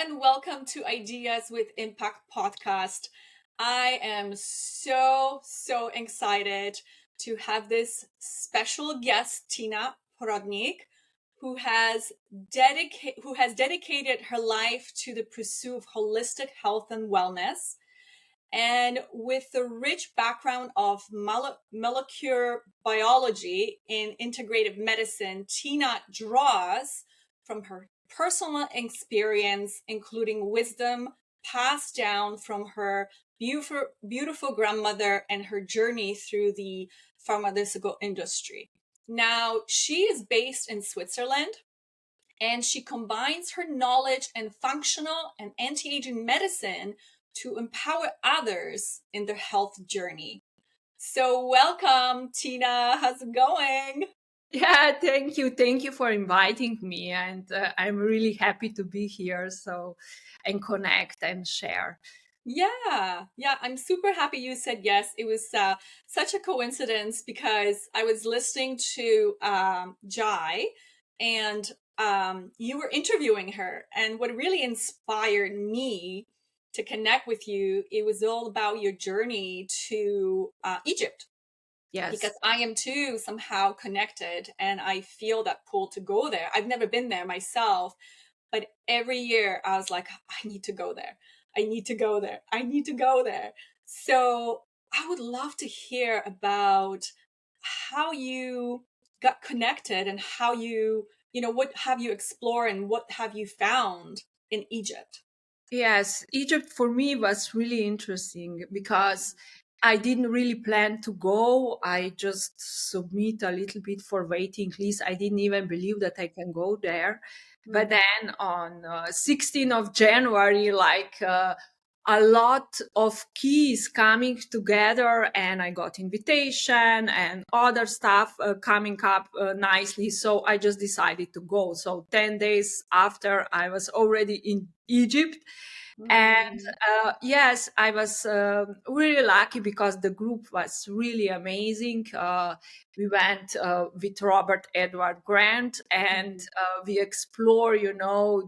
and welcome to Ideas with Impact podcast. I am so excited to have this special guest, Tina Prodnik, who has dedicated her life to the pursuit of holistic health and wellness. And with the rich background of molecular biology in integrative medicine, Tina draws from her personal experience, including wisdom passed down from her beautiful grandmother and her journey through the pharmaceutical industry. Now, she is based in Switzerland, and she combines her knowledge in functional and anti-aging medicine to empower others in their health journey. So welcome, Tina. How's it going? Yeah, thank you. Thank you for inviting me. And I'm really happy to be here and connect and share. Yeah, I'm super happy you said yes. It was such a coincidence because I was listening to Jai, and you were interviewing her. And what really inspired me to connect with you, it was all about your journey to Egypt, because Yes. I am too somehow connected and I feel that pull to go there. I've never been there myself, but every year I was like, I need to go there. I need to go there. I need to go there. So I would love to hear about how you got connected and how what have you explored and what have you found in Egypt? Yes, Egypt for me was really interesting because I didn't really plan to go. I just submit a little bit for waiting list. I didn't even believe that I can go there. But Mm. then on 16th of January, a lot of keys coming together, and I got invitation and other stuff coming up nicely. So I just decided to go. So 10 days after, I was already in Egypt. And Mm. yes, I was really lucky because the group was really amazing. We went with Robert Edward Grant, and Mm. we explore,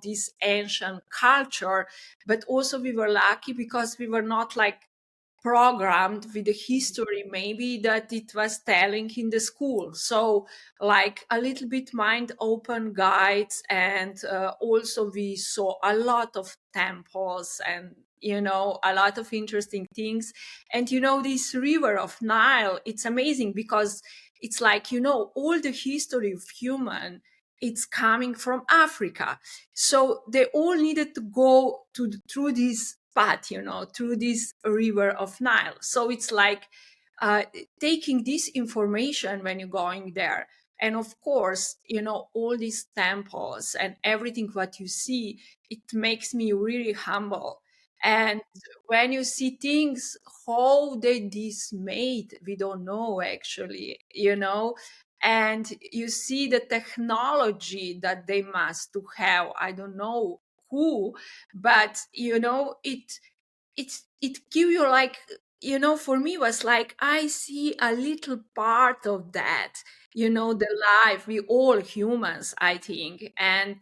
this ancient culture. But also we were lucky because we were not like programmed with the history maybe that it was telling in the school. So like a little bit mind open guides, and also we saw a lot of temples and a lot of interesting things. And this river of Nile, it's amazing because it's like all the history of human, it's coming from Africa. So they all needed to go through this path, through this river of Nile. So it's like uh, taking this information when you're going there. And of course, all these temples and everything what you see, it makes me really humble. And when you see things, how they this made, we don't know actually, and you see the technology that they must to have. I don't know who, but it give you like, for me was like I see a little part of that, the life we all humans, I think. And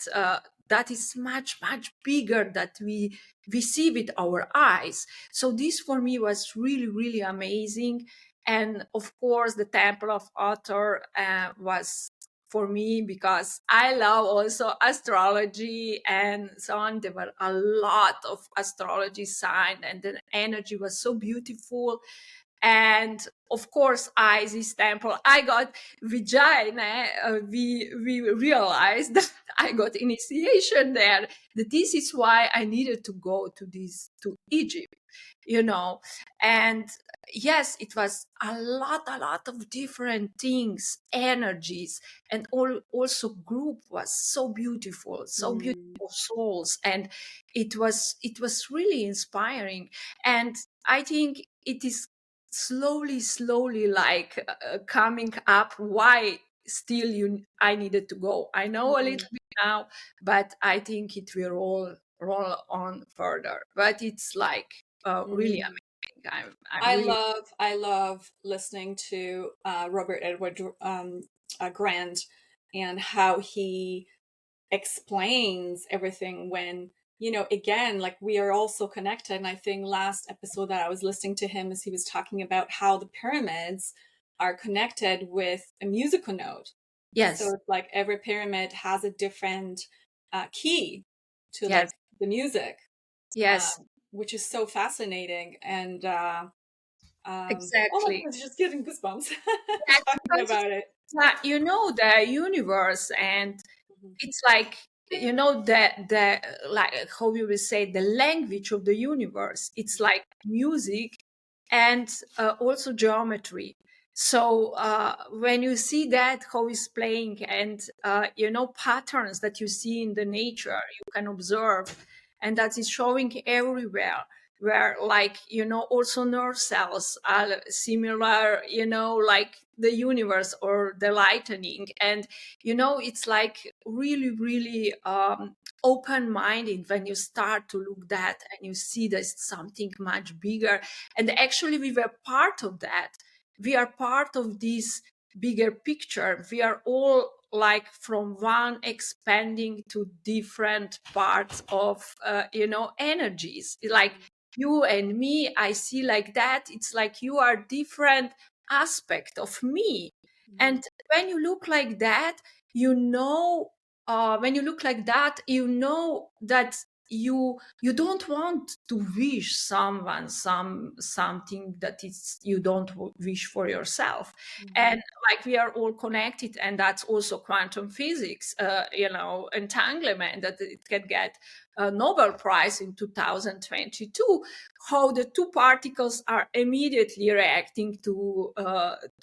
that is much bigger that we see with our eyes. So this for me was really amazing. And of course the temple of Otter was for me because I love also astrology and so on. There were a lot of astrology sign, and the energy was so beautiful. And of course, Isis temple, I got vagina. We realized that I got initiation there. That this is why I needed to go to Egypt, you know. And yes, it was a lot of different things, energies, and also group was so Mm. beautiful souls, and it was really inspiring. And I think it is slowly like coming up why still you I needed to go. I know a Mm. little bit now, but I think it will roll on further. But it's like really Mm. amazing. I'm really. I love listening to Robert Edward Grant and how he explains everything when again, like we are also connected. And I think last episode that I was listening to him, as he was talking about how the pyramids are connected with a musical note. So Yes, it's like every pyramid has a different key to yes, like the music, yes, which is so fascinating. And oh my exactly. goodness, just getting goosebumps Yes, talking because about it. the universe, and Mhm. it's like, the like how you will say, the language of the universe. It's like music, and also geometry. So when you see that how it's playing, and patterns that you see in the nature, you can observe, and that is showing everywhere, where, like, also nerve cells are similar, like the universe or the lightning. And it's like really, really open-minded when you start to look that, and you see there's something much bigger. And actually we were part of that. We are part of this bigger picture. We are all like from one expanding to different parts of energies. Like you and me, I see like that. It's like you are different aspect of me. Mhm. And when you look like that, you know when you look like that, you know that you don't want to wish someone something that is you don't wish for yourself. Mhm. And like we are all connected, and that's also quantum physics, entanglement, that it can get a Nobel Prize in 2022, how the two particles are immediately reacting to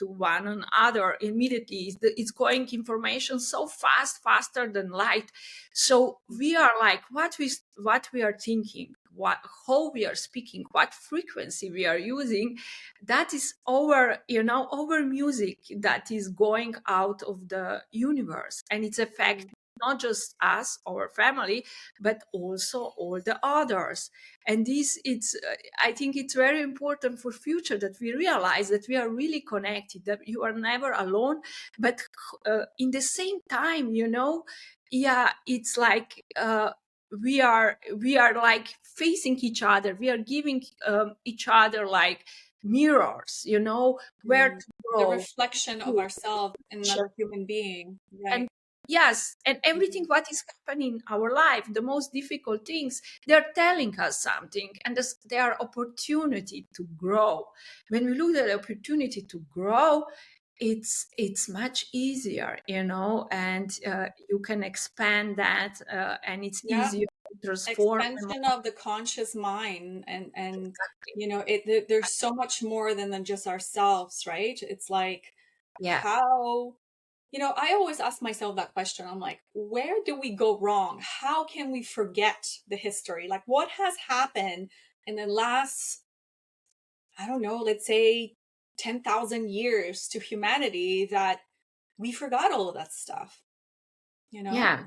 one another immediately. It's going information so fast, faster than light. So we are like, what we are thinking, how we are speaking, what frequency we are using, that is our music that is going out of the universe, and it's affecting not just us, our family, but also all the others. And this, it's I think it's very important for future that we realize that we are really connected, that you are never alone. But in the same time, yeah, it's like we are like facing each other. We are giving each other like mirrors, where Mm. to The grow. reflection of ourselves in another human being, And right? yes, and everything Mhm. what is happening in our life, the most difficult things, they're telling us something, and they are opportunity to grow. When we look at the opportunity to grow, it's much easier, and you can expand that, and it's Yeah, easier to transform. expansion of the conscious mind, and there's so much more than just ourselves, right? It's like Yeah, how, I always ask myself that question. I'm like, where do we go wrong? How can we forget the history? Like, what has happened in the last, I don't know, let's say 10,000 years to humanity that we forgot all of that stuff, you know? yeah,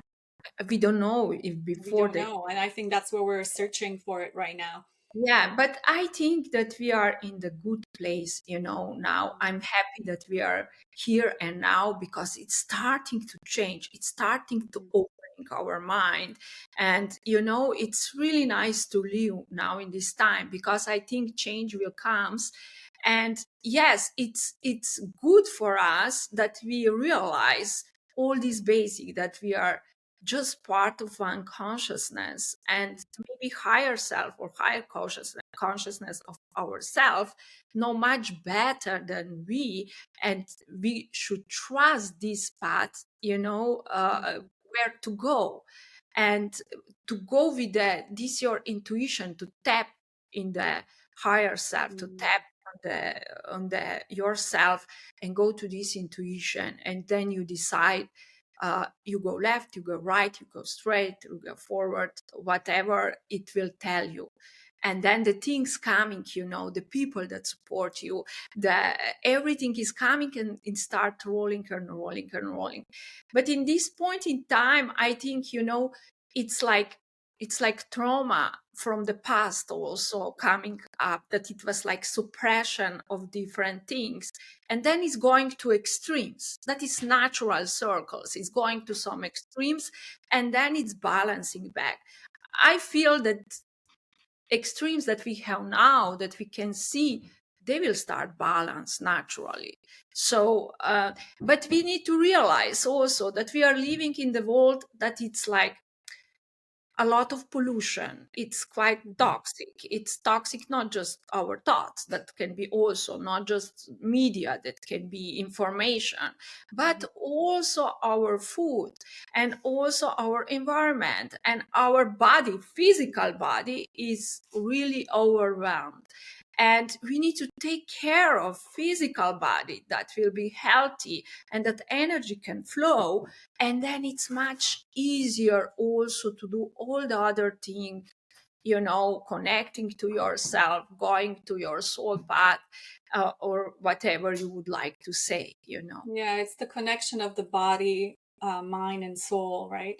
we don't know if We before don't the. know. And I think that's where we're searching for it right now. Yeah, but I think that we are in the good place, now. I'm happy that we are here and now, because it's starting to change. It's starting to Mhm. open our mind. And, it's really nice to live now in this time, because I think change will comes. And yes, it's good for us that we realize all these basic, that we are just part of one consciousness, and maybe higher self or higher consciousness of ourself know much better than we. And we should trust this path, where to go, and to go with this your intuition, to tap in the higher self, to Mhm. tap on the yourself, and go to this intuition. And then you decide, you go left, you go right, you go straight, you go forward, whatever it will tell you. And then the things coming, the people that support you, the everything is coming, and start rolling and rolling and rolling. But in this point in time, I think, it's like trauma from the past also coming up, that it was like suppression of different things, and then it's going to extremes. That is natural circles. It's going to some extremes, and then it's balancing back. I feel that extremes that we have now, that we can see, they will start balance naturally. So but we need to realize also that we are living in the world that it's like a lot of pollution. It's quite toxic. It's toxic, not just our thoughts, that can be also not just media, that can be information, but also our food, and also our environment, and our body, physical body is really overwhelmed. And we need to take care of physical body that will be healthy and that energy can flow, and then it's much easier also to do all the other things, connecting to yourself, going to your soul path, or whatever you would like to say. Yeah, it's the connection of the body, mind, and soul, right?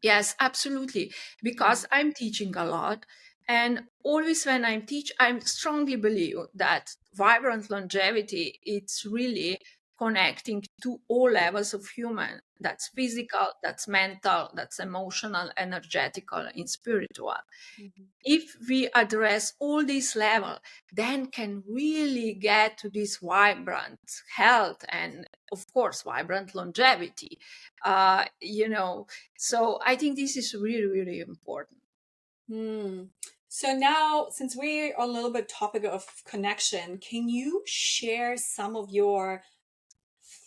Yes, absolutely. Mm. Because I'm teaching a lot. And always when I teach, I strongly believe that vibrant longevity, it's really connecting to all levels of human. That's physical, that's mental, that's emotional, energetical, and spiritual. Mhm. If we address all these levels, then can really get to this vibrant health and, of course, vibrant longevity. So I think this is really, really important. Hmm. So now, since we're on a little bit topic of connection, can you share some of your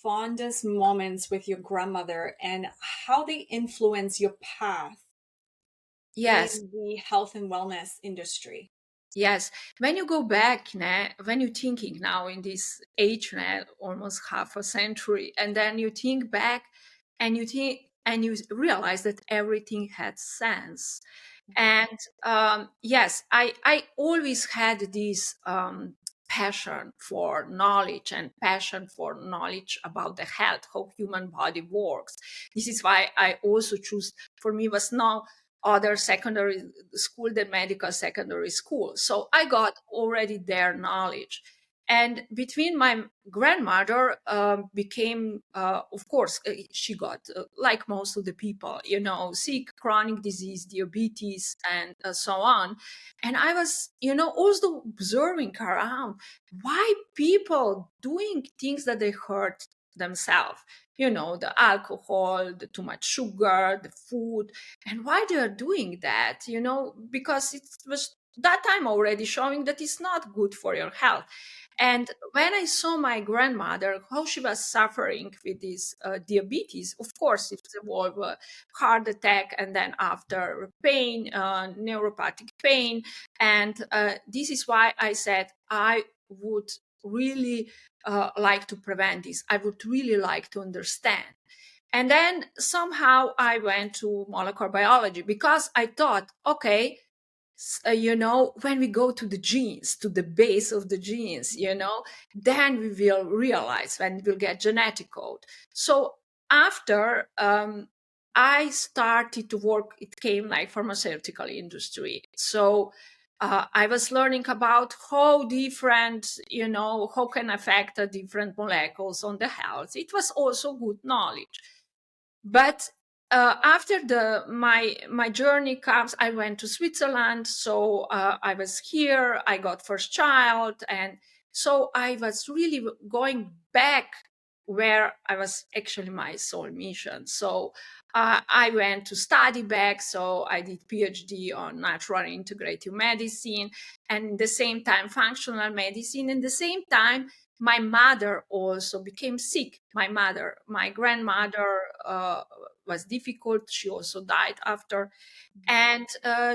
fondest moments with your grandmother and how they influence your path Yes. in the health and wellness industry? Yes, when you go back, when you're thinking now in this age, almost half a century, and then you think back, and you realize that everything had sense. And yes, I always had this passion for knowledge, and passion for knowledge about the health, how human body works. This is why I also choose. For me, was now other secondary school than medical secondary school. So I got already their knowledge. And between my grandmother became, of course, she got, like most of the people, sick, chronic disease, diabetes, and so on. And I was, also observing around why people doing things that they hurt themselves. The alcohol, the too much sugar, the food, and why they are doing that, because it was that time already showing that it's not good for your health. And when I saw my grandmother, how she was suffering with this diabetes, of course, it involved heart attack, and then after pain, neuropathic pain. And this is why I said I would really like to prevent this. I would really like to understand. And then somehow I went to molecular biology because I thought, okay, when we go to the genes, to the base of the genes, then we will realize, when we'll get genetic code. So after I started to work, it came like pharmaceutical industry. So I was learning about how different, how can affect the different molecules on the health. It was also good knowledge. But after my journey comes, I went to Switzerland. So I was here, I got first child, and so I was really going back where I was actually my sole mission. So I went to study back. So I did PhD on natural and integrative medicine, and the same time functional medicine, and the same time my mother also became sick. My grandmother was difficult. She also died after, and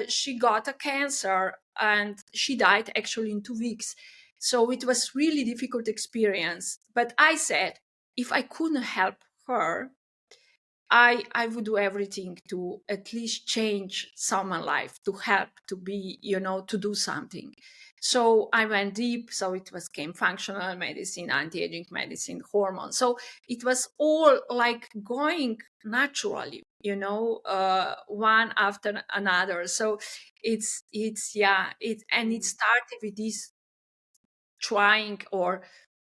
she got a cancer, and she died actually in 2 weeks. So it was really difficult experience. But I said, if I couldn't help her, I would do everything to at least change someone's life, to help, to be, to do something. So I went deep. So it was came functional medicine, anti-aging medicine, hormones. So it was all like going naturally, one after another. So it's yeah, it Mm. started with this trying, or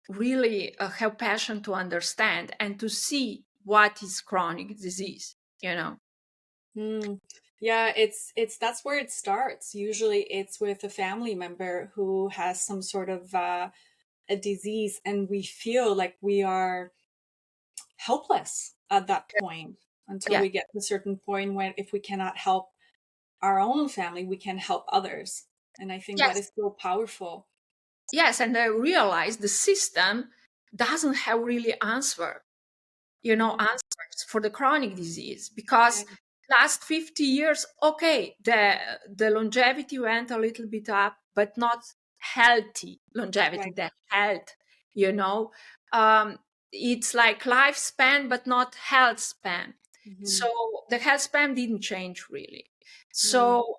really have passion to understand and to see what is chronic disease. Mm. Yeah, it's that's where it starts. Usually it's with a family member who has some sort of a disease, and we feel like we are helpless at that point until Yeah. we get to a certain point when if we cannot help our own family, we can help others. And I think that Yes. is so powerful. Yes. And I realized the system doesn't have really Mhm. answers for the chronic disease, because Yeah, last 50 years, okay, the longevity went a little bit up, but not healthy longevity, right. the health, you know. um, it's like lifespan but not health span. Hmm. So the health span didn't change really. Hmm. So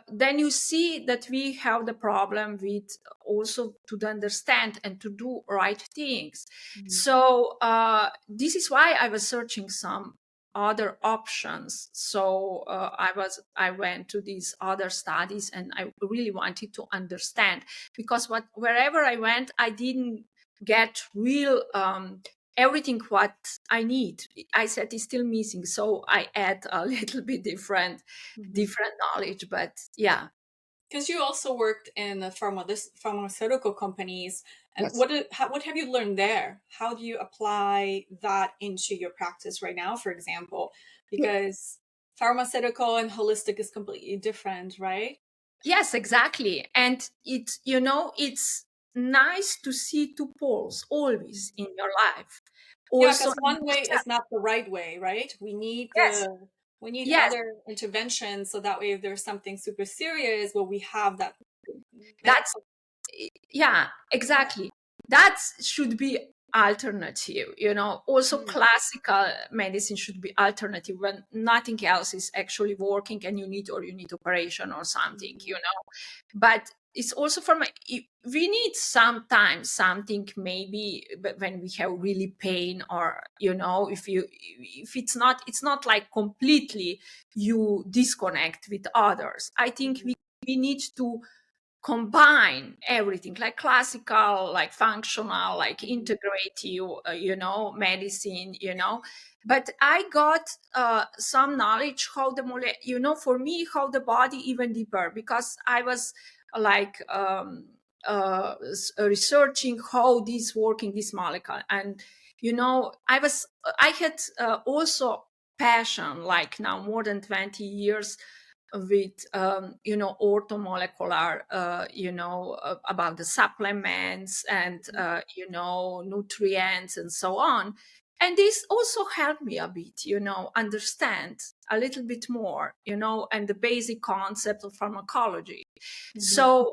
then you see that we have the problem with also to understand and to do right things. Hmm. So this is why I was searching some other options. So I went to these other studies, and I really wanted to understand, because wherever I went, I didn't get real everything what I need. I said it's still missing, so I add a little bit Hmm. different knowledge. But yeah, Because you also worked in the pharmaceutical companies, and yes. what have you learned there? How do you apply that into your practice right now, for example? Because pharmaceutical and holistic is completely different, right? Yes, exactly. And it's nice to see two poles always in your life. Yeah, Also because in one way yourself. is not the right way, right? Yes, We need yes. other interventions so that way if there's something super serious, well, we have that That's medical. yeah, exactly. That should be alternative. Also Mhm. classical medicine should be alternative when nothing else is actually working, and you need operation or something. But it's also we need sometimes something, maybe when we have really pain, or if it's not like completely you disconnect with others. I think Mhm. we need to combine everything, like classical, like functional, like Mhm. integrative, medicine. But I got some knowledge how for me, how the body even deeper, because I was like researching how this working, this molecule. And I had also passion, like now more than 20 years, with orthomolecular, about the supplements and nutrients and so on. And this also helped me a bit, understand a little bit more, and the basic concept of pharmacology. Mhm. So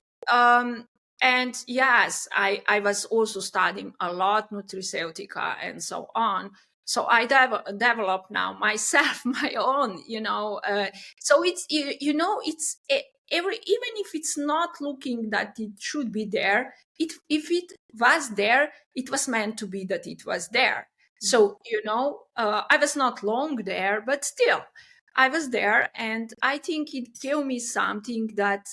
and yes, I was also studying a lot nutraceutica and so on. So I develop now myself my own, so it's it's every, even if it's not looking that it should be there, if it was there, it was meant to be that it was there. Mhm. So I was not long there, but still I was there, and I think it gave me something that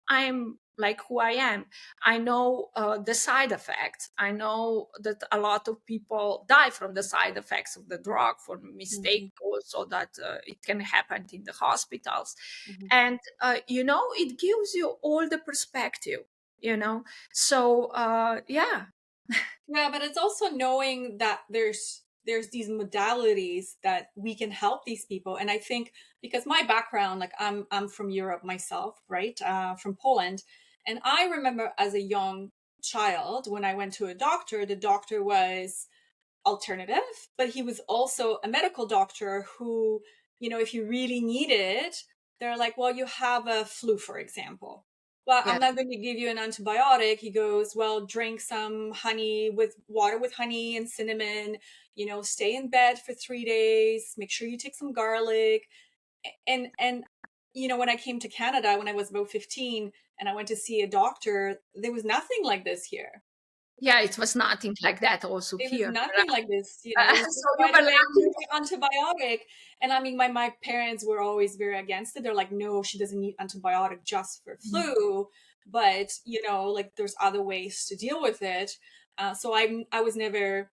I'm like who I am. I know the side effects. I know that a lot of people die from the side effects of the drug, for mistake Mhm. also, that it can happen in the hospitals. Mhm. And it gives you all the perspective. You know, so yeah. Yeah, but it's also knowing that there's these modalities that we can help these people. And I think because my background, like I'm from Europe myself, right? From Poland. And I remember as a young child when I went to a doctor, the doctor was alternative, but he was also a medical doctor who, if you really need it, they're like, well, you have a flu, for example. Well, I'm Yes. not going to give you an antibiotic. He goes, well, drink some honey with water with honey and cinnamon, stay in bed for 3 days, make sure you take some garlic. And when I came to Canada when I was about 15 and I went to see a doctor, there was nothing like this here. Yeah, it was nothing like that also It was here. nothing like this, it was So just, you by were the way, lucky. here's your antibiotic. And I mean, my parents were always very against it. They're like, no, she doesn't need antibiotic just for flu, but like there's other ways to deal with it. So I was never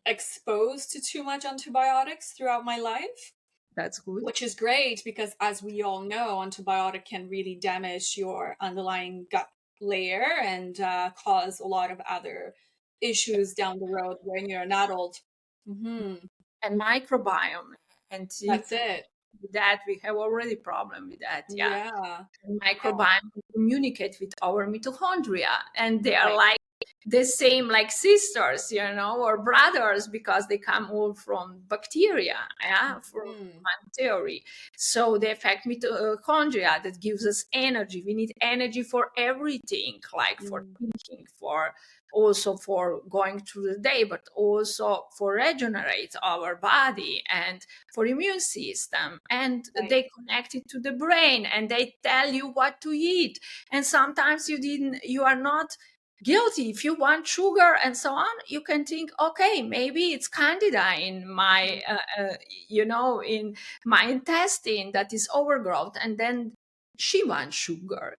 exposed to too much antibiotics throughout my life. That's good. which is great because, as we all know, antibiotic can really damage your underlying gut layer and cause a lot of other issues down the road when you're an adult. Hmm. And microbiome. And That's if it. with that, we have already problem with that. Yeah. Yeah. And Yeah. microbiome communicate with our mitochondria, and they are Right. like the same, like sisters, or brothers, because they come all from bacteria, yeah, from Hmm. one theory. So they affect mitochondria that gives us energy. We need energy for everything, like for Mm. thinking, for also for going through the day, but also for regenerate our body and for immune system. And Right. they connect it to the brain, and they tell you what to eat. And sometimes you are not guilty. If you want sugar and so on, you can think, okay, maybe it's candida in my in my intestine that is overgrowth, and then she wants sugar,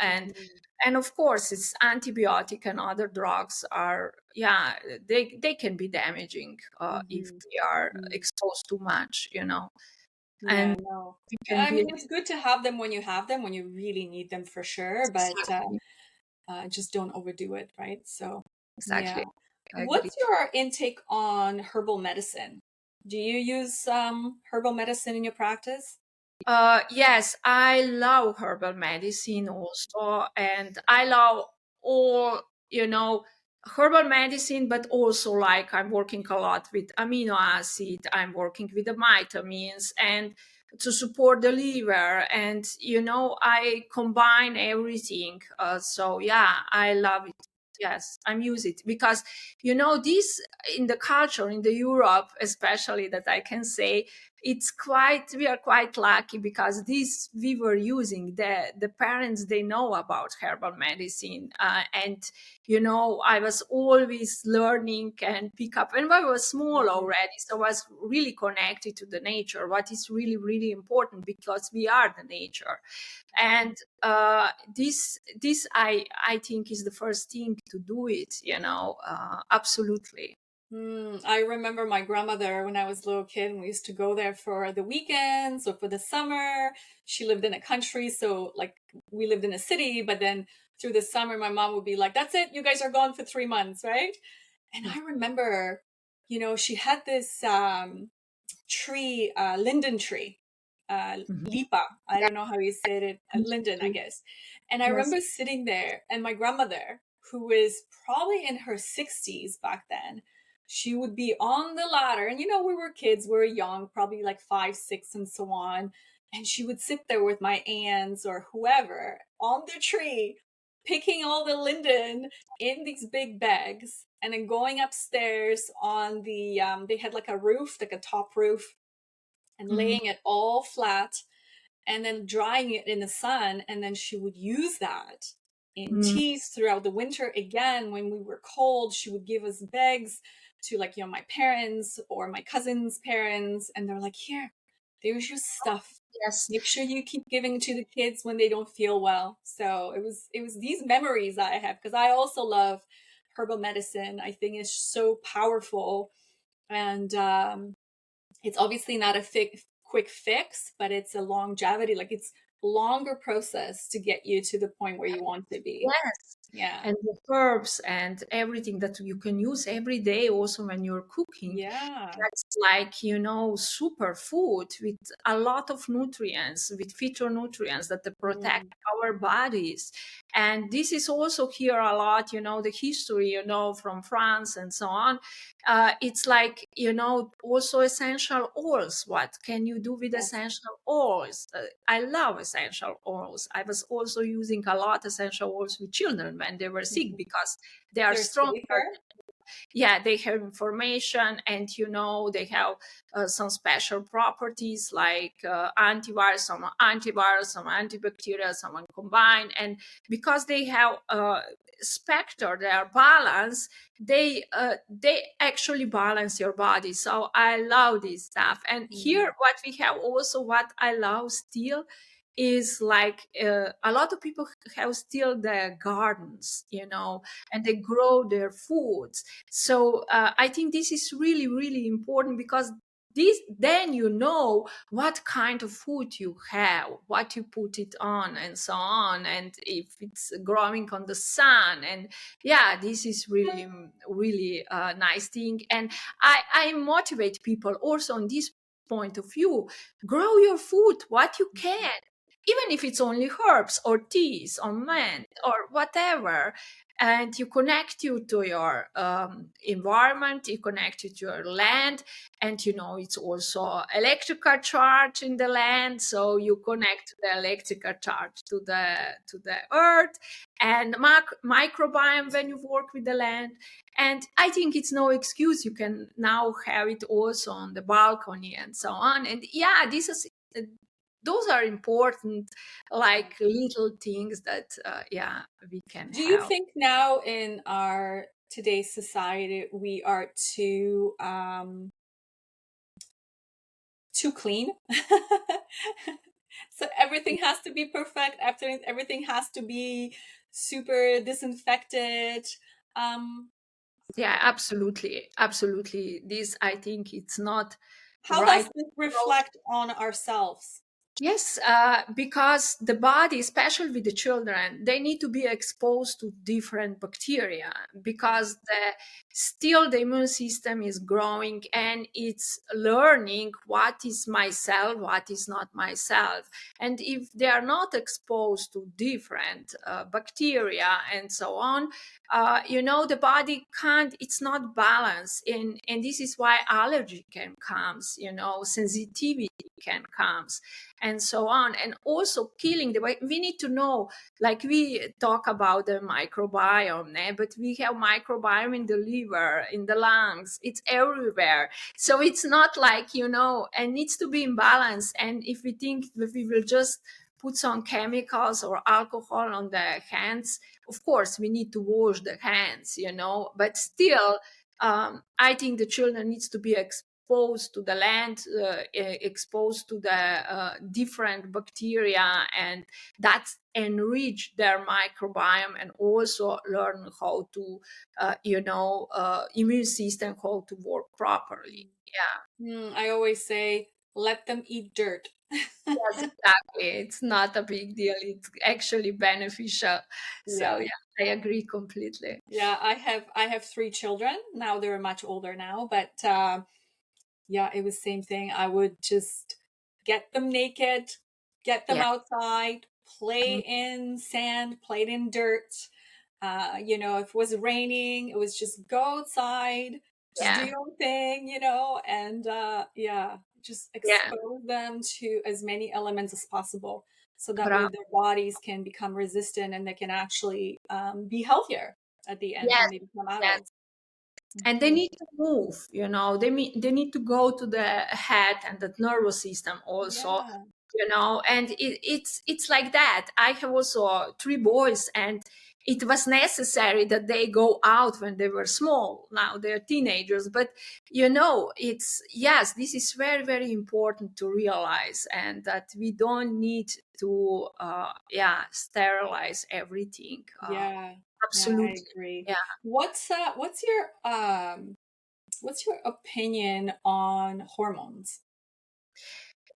Mhm. and of course it's antibiotic and other drugs are, yeah, they can be damaging if Mhm. they are Mhm. exposed too much, Yeah, and no. it can I be mean, it's good to have them when you have them, when you really need them for sure, but exactly, just don't overdo it, right? So, yeah. exactly, I agree. What's your intake on herbal medicine? Do you use herbal medicine in your practice? Yes, I love herbal medicine also, and I love all, herbal medicine, but also like I'm working a lot with amino acid, I'm working with the vitamins and to support the liver, and I combine everything. So yeah, I love it. Yes, I'm use it because this in the culture in the Europe, especially, that I can say we are quite lucky because this we were using the parents, they know about herbal medicine, and I was always learning and pick up, and I was small Mhm. already, so I was really connected to the nature, what is really really important, because we are the nature. And this I think is the first thing to do it, absolutely. I remember my grandmother when I was a little kid, and we used to go there for the weekends or for the summer. She lived in a country, so like we lived in a city, but then through the summer, my mom would be like, "That's it, you guys are gone for 3 months, right?" And I remember, she had this tree, linden tree, Mhm. lipa. I Yeah, don't know how you said it, linden, I too. guess. And I Yes. remember sitting there, and my grandmother, who was probably in her 60s back then, she would be on the ladder. And we were kids, we were young, probably like 5, 6, and so on. And she would sit there with my aunts or whoever on the tree, picking all the linden in these big bags and then going upstairs on the they had like a roof, like a top roof, and Mhm. laying it all flat and then drying it in the sun. And then she would use that in Mm. teas throughout the winter. Again, when we were cold, she would give us bags to, like, my parents or my cousin's parents, and they're like, "Here, there's your stuff. Yes. Make sure you keep giving to the kids when they don't feel well." So it was these memories I have, because I also love herbal medicine. I think it's so powerful, and it's obviously not a quick fix, but it's a longevity. Like, it's a longer process to get you to the point where you want to be. Yes. Yeah. And the herbs and everything that you can use every day, also when you're cooking. Yeah. That's like, super food with a lot of nutrients, with phytonutrients that they protect Mm. our bodies. And this is also here a lot, the history, from France and so on. It's like, also essential oils. What can you do with Yes. essential oils? I love essential oils. I was also using a lot essential oils with children when they were sick, Mhm. because they are They're stronger. safer. Yeah, they have information, and they have some special properties like antivirus, some antibacterial, some combined. And because they have spectre, they are balanced, they actually balance your body. So I love this stuff. And Mhm. here what we have also, what I love still, is like a lot of people have still their gardens, and they grow their foods. So I think this is really, really important, because this, then you know what kind of food you have, what you put it on, and so on, and if it's growing on the sun. And yeah, this is really really a nice thing. And I motivate people also on this point of view: grow your food what you can, even if it's only herbs or teas or mint or whatever. And you connect you to your environment, you connect you to your land. And it's also electrical charge in the land, so you connect the electrical charge to the earth. And microbiome when you work with the land. And I think it's no excuse, you can now have it also on the balcony and so on. And yeah, this is those are important, Yeah. like little things that yeah, we can Do you have. think now in our today's society we are too clean? So everything has to be perfect. Everything has to be super disinfected. Um, Yeah, absolutely, absolutely. This, I think, it's not how right. does this reflect on ourselves? Yes, because the body, especially with the children, they need to be exposed to different bacteria, because still the immune system is growing and it's learning what is myself, what is not myself. And if they are not exposed to different bacteria and so on, the body can't, it's not balanced. And this is why allergy can comes, sensitivity can comes, and so on. And also killing the way we need to know, like we talk about the microbiome, but we have microbiome in the liver, in the lungs, it's everywhere. So it's not like, and needs to be in balance. And if we think that we will just put some chemicals or alcohol on the hands, of course we need to wash the hands, but still, I think the children needs to be exposed to the land, exposed to the different bacteria, and that enrich their microbiome, and also learn how to, immune system, how to work properly. Yeah. I always say, let them eat dirt. Yes, exactly. It's not a big deal. It's actually beneficial. So Yeah. yeah, I agree completely. Yeah, I have three children. Now they're much older now, but yeah, it was same thing. I would just get them naked, get them Yeah. outside, play Mm, in sand, play in dirt. If it was raining, it was just go outside, just do yeah. your own thing, and yeah, just Yeah. expose them to as many elements as possible. So that way Bravo. their bodies can become resistant and they can actually be healthier at the end when Yes. they become Yes. adults. And they Mhm. need to move, they need to go to the head and the nervous system also, Yeah. and it's like that. I have also three boys, and it was necessary that they go out when they were small. Now they're teenagers, but it's, yes, this is very very important to realize, and that we don't need to sterilize everything. Yeah, yeah, I Absolutely. agree. Yeah. What's your opinion on hormones?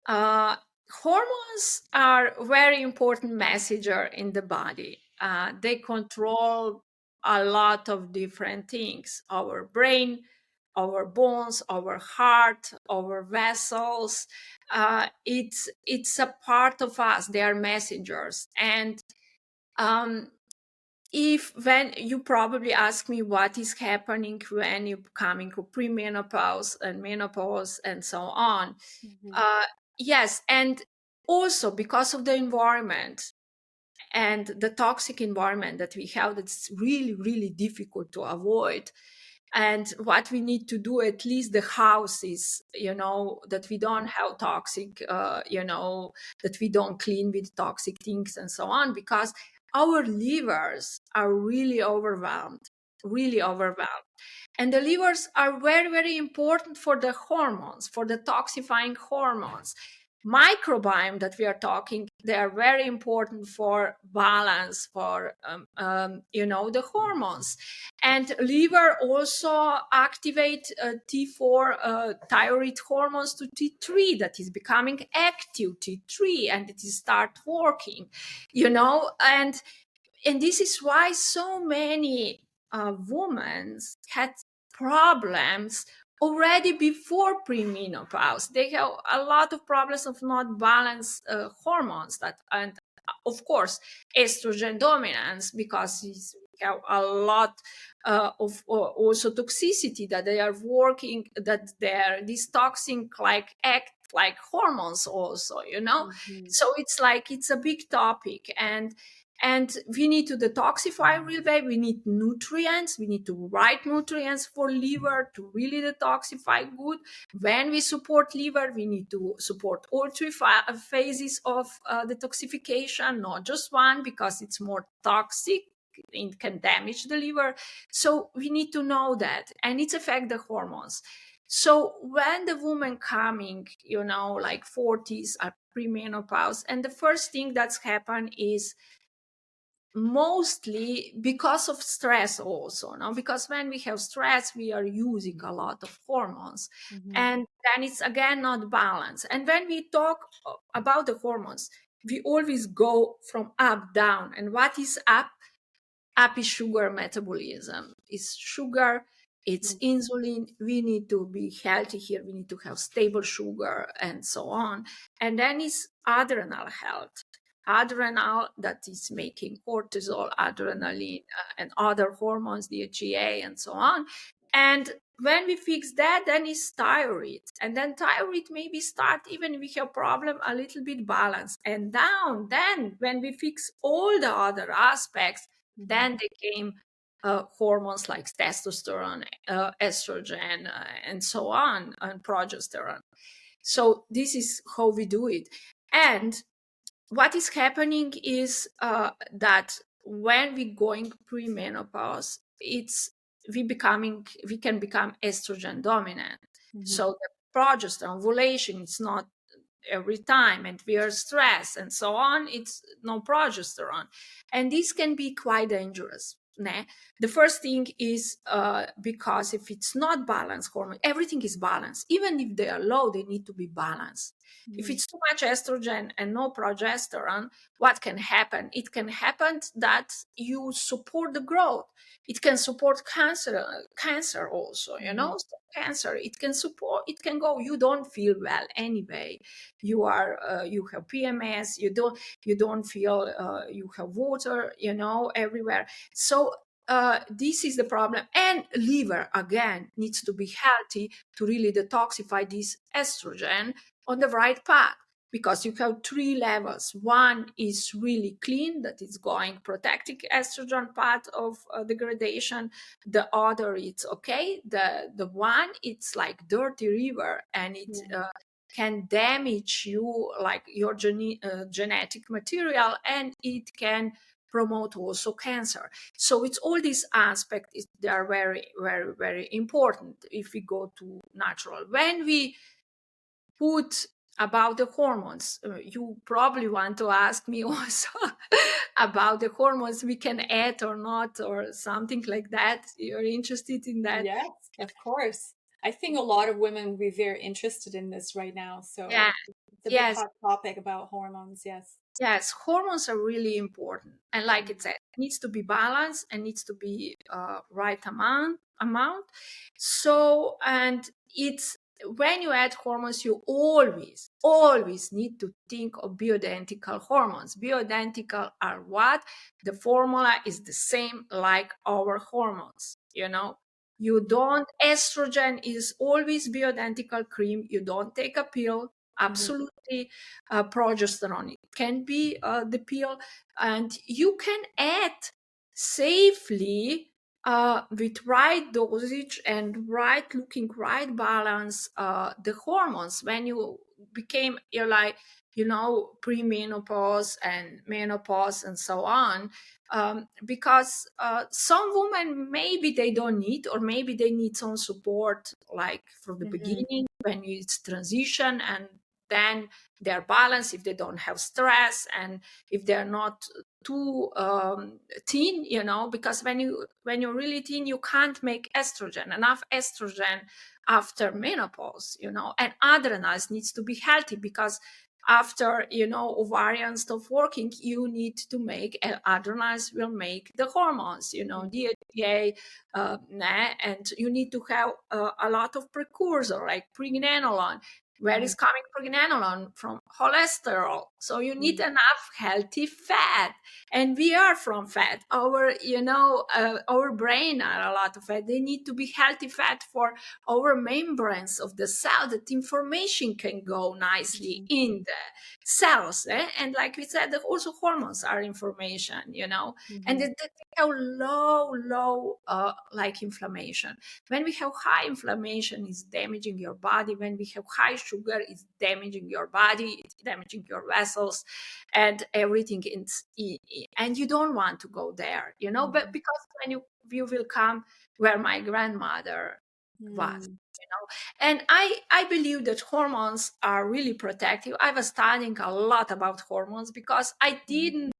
Uh, Hormones are very important messenger in the body. They control a lot of different things: our brain, our bones, our heart, our vessels. It's a part of us. They are messengers. And um, if when you probably ask me what is happening when you coming to premenopause and menopause and so on, Mhm. uh, yes, and also because of the environment and the toxic environment that we have, that's really, really difficult to avoid. And what we need to do, at least the house is, that we don't have toxic, that we don't clean with toxic things and so on, because our livers are really overwhelmed. And the livers are very, very important for the hormones, for the toxifying hormones. microbiome that we are talking, they are very important for balance, for the hormones. And liver also activate T4 thyroid hormones to T3 that is becoming active T3, and it is start working, and this is why so many women had problems already before premenopause. They have a lot of problems of not balanced hormones, that, and of course estrogen dominance, because we have a lot of also toxicity that they are working, that they're these toxin like act like hormones also, Mhm. so it's a big topic. And we need to detoxify real way. We need nutrients. We need to right nutrients for liver to really detoxify good. When we support liver, we need to support all three phases of detoxification, not just one, because it's more toxic. It can damage the liver. So we need to know that, and it affects the hormones. So when the woman coming, like 40s are premenopause, and the first thing that's happened is mostly because of stress also, no, because when we have stress we are using a lot of hormones, Mhm. and then it's again not balanced. And when we talk about the hormones, we always go from up down, and what is up? Up is sugar metabolism. It's sugar, it's Mhm. insulin. We need to be healthy here. We need to have stable sugar and so on. And then it's adrenal health. Adrenal, that is making cortisol, adrenaline, and other hormones, DHEA, and so on. And when we fix that, then it's thyroid. And then thyroid maybe start, even if we have problem, a little bit balance and down. Then when we fix all the other aspects, Mhm. then they came hormones like testosterone, estrogen, and so on, and progesterone. So this is how we do it. And what is happening is that when we going premenopause, we can become estrogen dominant. Mhm. So the progesterone ovulation, it's not every time, and we are stressed and so on, it's no progesterone, and this can be quite dangerous. Né? The first thing is because if it's not balanced hormone, everything is balanced. Even if they are low, they need to be balanced. If Mhm. it's too much estrogen and no progesterone, what can happen? It can happen that you support the growth. It can support cancer also, Mhm. so cancer, it can support, it can go, you don't feel well anyway, you have PMS, you don't feel, you have water, everywhere. So this is the problem. And liver again needs to be healthy to really detoxify this estrogen on the right path, because you have three levels. One is really clean, that is going protecting estrogen part of degradation. The other, it's okay. The one, it's like dirty river, and it Yeah. can damage you, like your genetic material, and it can promote also cancer. So it's all these aspects, they are very, very, very important if we go to natural. When we put about the hormones, you probably want to ask me also about the hormones we can add or not, or something like that. You're interested in that? Yes, of course. I think a lot of women would be very interested in this right now. Yeah. So it's a big Yes. hot topic about hormones. Yes. Yes, hormones are really important, and like it Mhm. said, it needs to be balanced and needs to be right amount. So, and it's when you add hormones, you always need to think of bioidentical hormones. Bioidentical are what? The formula is the same like our hormones. You don't, estrogen is always bioidentical cream. You don't take a pill. Mhm. Absolutely. Progesterone, it can be the pill, and you can add safely with right dosage and right looking, right balance, the hormones when you became, you're like, premenopause and menopause and so on. Because some women, maybe they don't need, or maybe they need some support like from the Mhm. beginning when it's transition, and then they're balanced, if they don't have stress, and if they're not too thin, because when you're really thin, you can't make enough estrogen after menopause, and adrenals needs to be healthy, because after ovarian stop working, you need to make, adrenals will make the hormones, DHEA, and you need to have a lot of precursor like pregnenolone. Where is coming pregnenolone from? Cholesterol. So you need enough healthy fat, and we are from fat. Our brain are a lot of fat. They need to be healthy fat for our membranes of the cell, that information can go nicely in the cells. And like we said, also hormones are information, and they have low like inflammation. When we have high inflammation, it's damaging your body. When we have high sugar, it's damaging your body, it's damaging your vessels and everything. And you don't want to go there, but because when you will come where my grandmother was, and I believe that hormones are really protective. I was studying a lot about hormones because I didn't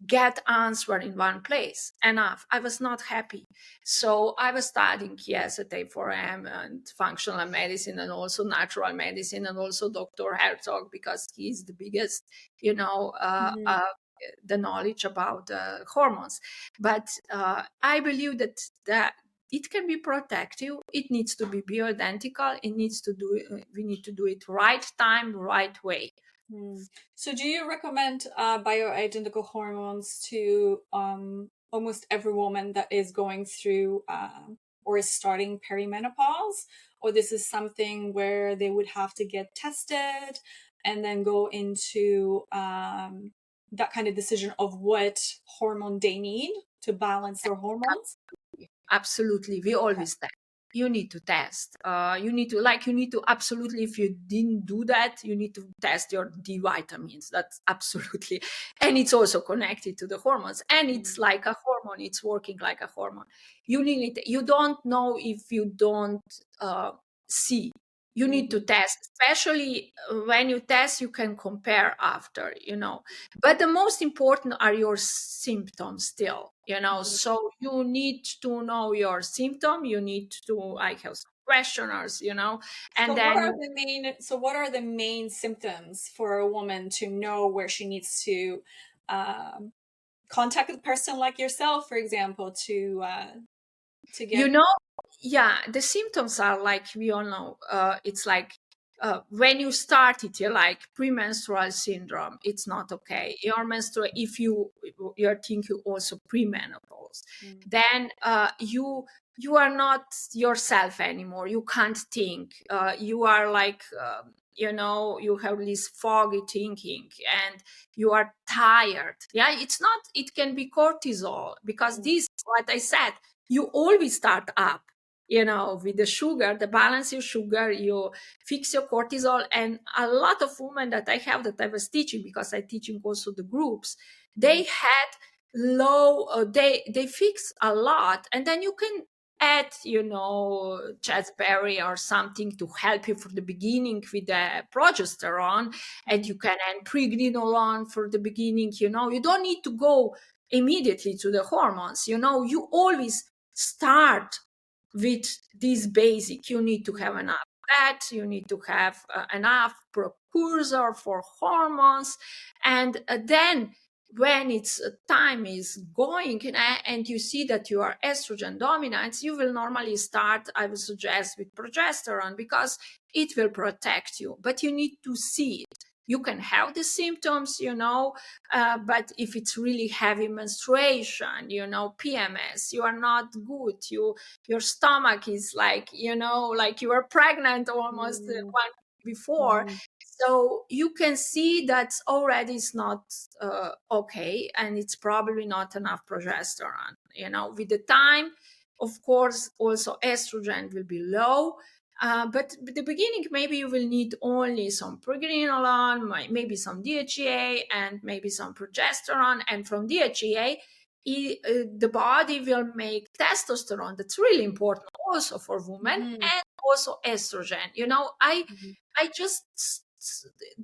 get answer in one place enough. I was not happy. So I was studying, yes, at A4M and functional medicine, and also natural medicine, and also Dr. Herzog, because he's the biggest, the knowledge about hormones. But I believe that it can be protective. It needs to be bioidentical. We need to do it right time, right way. So do you recommend bioidentical hormones to almost every woman that is going through or is starting perimenopause? Or this is something where they would have to get tested and then go into that kind of decision of what hormone they need to balance their hormones? Absolutely. We always test. You need to test. You need to absolutely, if you didn't do that, you need to test your D vitamins. That's absolutely. And it's also connected to the hormones. And it's like a hormone. It's working like a hormone. You don't know if you don't see. You need to test, especially when you test, you can compare after, But the most important are your symptoms still, So you need to know your symptom. You need to have some questionnaires, and then what are the main symptoms for a woman to know where she needs to contact a person like yourself, for example, to get yeah, the symptoms are like, we all know, it's like when you start it, you're like premenstrual syndrome. It's not okay. Your menstrual, if you're thinking also premenopause, then you are not yourself anymore. You can't think. You are like you have this foggy thinking, and you are tired. Yeah, it can be cortisol, because this, what I said, you always start up, with the sugar, the balance your sugar, you fix your cortisol. And a lot of women that I was teaching, because I teaching also the groups, they had low, they fix a lot. And then you can add, raspberry or something to help you for the beginning with the progesterone, and you can add pregnenolone for the beginning. You don't need to go immediately to the hormones. You always start with this basic. You need to have enough fat, you need to have enough precursor for hormones, and then when it's time is going, and you see that you are estrogen dominant, you will normally start, I would suggest, with progesterone, because it will protect you. But you need to see it. You can have the symptoms, but if it's really heavy menstruation, PMS, you are not good. Your stomach is like, like you were pregnant almost one before. So you can see that already is not okay, and it's probably not enough progesterone. With the time, of course, also estrogen will be low. But at the beginning, maybe you will need only some pregnenolone, maybe some DHEA, and maybe some progesterone. And from DHEA, the body will make testosterone. That's really important also for women, and also estrogen. I just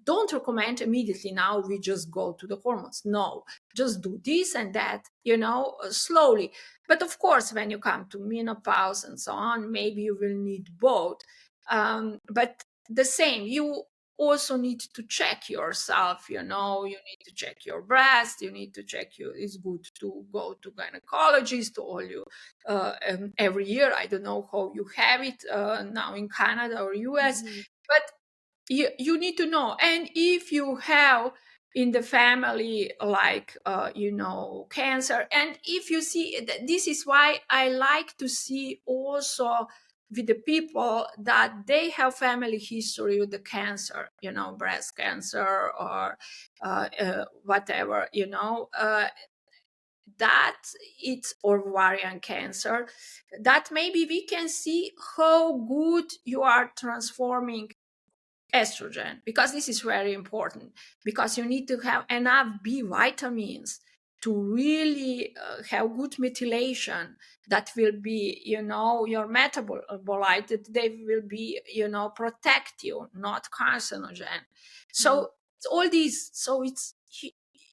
don't recommend immediately now we just go to the hormones. No, just do this and that, slowly. But of course, when you come to menopause and so on, maybe you will need both. But the same, you also need to check yourself. You need to check your breast, you need to check you. It's good to go to gynecologist all you every year. I don't know how you have it now in Canada or US, Mhm. but you need to know. And if you have in the family like cancer, and if you see this is why I like to see also with the people that they have family history with the cancer, breast cancer or whatever, that it's ovarian cancer, that maybe we can see how good you are transforming estrogen, because this is very important, because you need to have enough B vitamins to really have good methylation that will be your metabolite, that they will be protect you, not carcinogen. Mm. So it's all these, so it's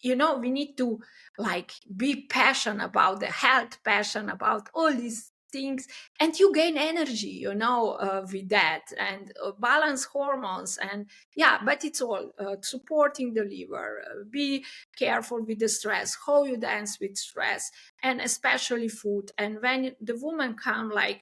we need to like be passionate about the health, passionate about all these things, and you gain energy with that, and balance hormones, and yeah, but it's all supporting the liver. Be careful with the stress, how you dance with stress, and especially food. And when the woman come like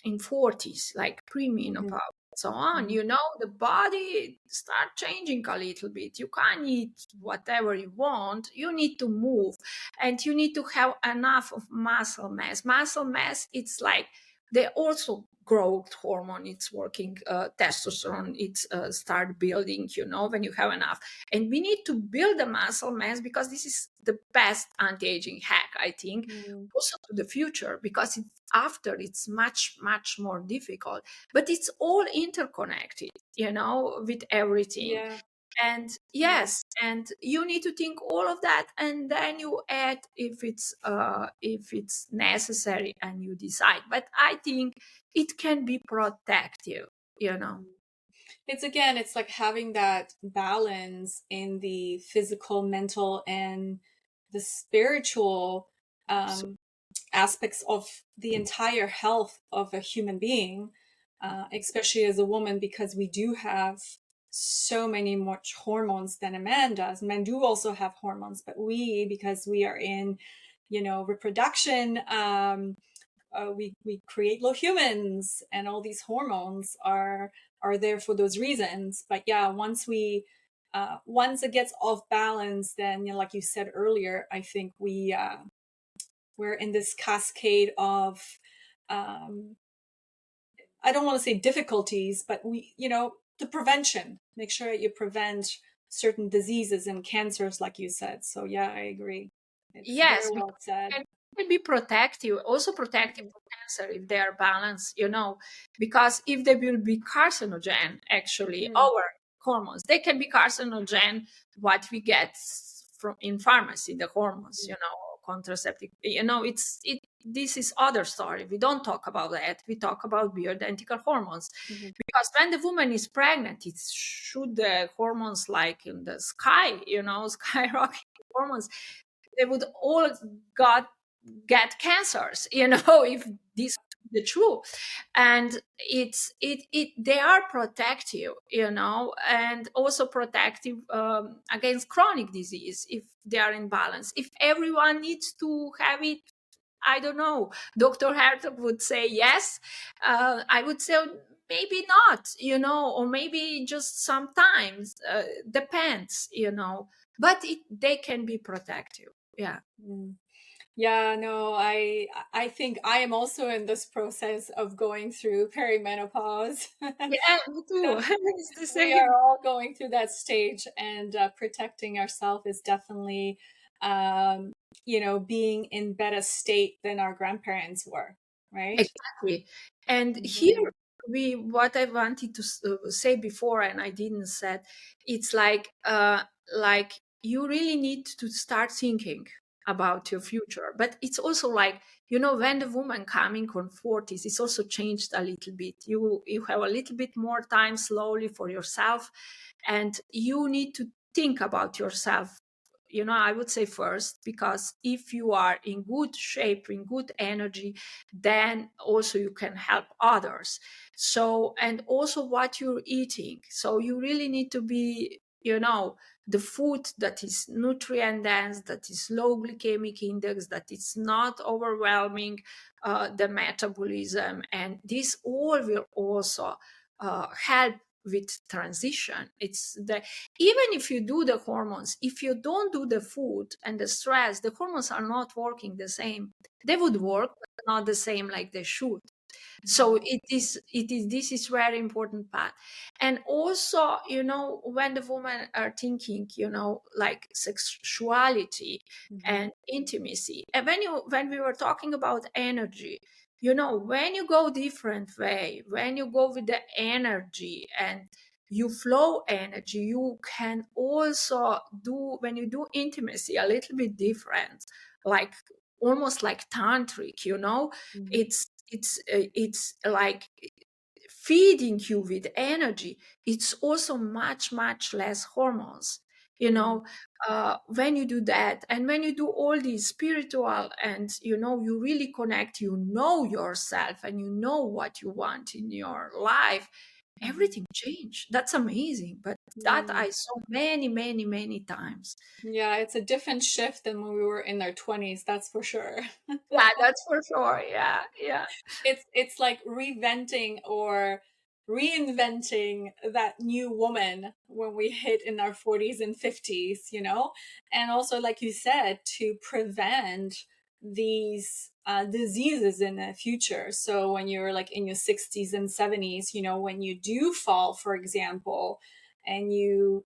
in 40s, like Mhm. premenopause, so on, Mhm. the body start changing a little bit. You can't eat whatever you want. You need to move, and you need to have enough of muscle mass. Muscle mass, it's like they also growth hormone. It's working, testosterone. It's start building. When you have enough, and we need to build the muscle mass, because this is the best anti-aging hack, I think, Mhm. also to the future, because after it's much much more difficult, but it's all interconnected with everything. Yeah. And Yeah. yes, and you need to think all of that, and then you add if it's necessary, and you decide. But I think it can be protective. Mhm. It's like having that balance in the physical, mental, and the spiritual So, um, aspects of the entire health of a human being, especially as a woman, because we do have so many more hormones than a man does. Men do also have hormones, but because we are in, reproduction, we create little humans, and all these hormones are there for those reasons. But yeah, once it gets off balance, then like you said earlier, I think we're in this cascade of um, I don't want to say difficulties, but the prevention. Make sure that you prevent certain diseases and cancers, like you said. So yeah, I agree. It's very yes, well because said. it can be protective, also protective Mhm. for cancer if they are balanced, because if they will be carcinogen, actually, Mm. our hormones, they can be carcinogen, what we get from in pharmacy, the hormones, contraceptive, this is other story. We don't talk about that. We talk about bioidentical hormones, Mhm. because when the woman is pregnant, it should the hormones like in the sky, skyrocketing hormones, they would all got get cancers if this would be the truth. And it they are protective, and also protective against chronic disease if they are in balance. If everyone needs to have it, I don't know, Dr. Hertog would say yes. I would say maybe not, or maybe just sometimes, depends, but they can be protective. Yeah. Mm. Yeah, no, I think I am also in this process of going through perimenopause. Yeah, me too. It's the We are same. all going through that stage, and protecting ourselves is definitely, being in better state than our grandparents were, right? Exactly. And here Mhm. we what I wanted to say before, and I didn't said, it's like you really need to start thinking about your future, but it's also like when the woman coming on 40s, it's also changed a little bit. You have a little bit more time slowly for yourself, and you need to think about yourself, I would say first, because if you are in good shape, in good energy, then also you can help others. So, and also what you're eating. So you really need to be, the food that is nutrient dense, that is low glycemic index, that is not overwhelming the metabolism. And this all will also help with transition. It's the Even if you do the hormones, if you don't do the food and the stress, the hormones are not working the same. They would Mhm. work, but not the same like they should. So Yeah. it is this is very important part. And also, when the women are thinking, like sexuality Mhm. and intimacy, and when we were talking about energy, when you go different way, when you go with the energy and you flow energy, you can also do, when you do intimacy, a little bit different, like almost like tantric, Mhm. it's like feeding you with energy. It's also much much less hormones, you Mhm. know when you do that, and when you do all these spiritual, and you really connect, yourself, and you know what you want in your life, Mhm. everything changed. That's amazing. But that Yeah. I saw many many many times. Yeah, it's a different shift than when we were in our 20s, that's for sure. Yeah, that's for sure. Yeah, yeah. It's like reventing or reinventing that new woman when we hit in our 40s and 50s, and also like you said, to prevent these diseases in the future. So when you're like in your 60s and 70s, when you do fall, for example, and you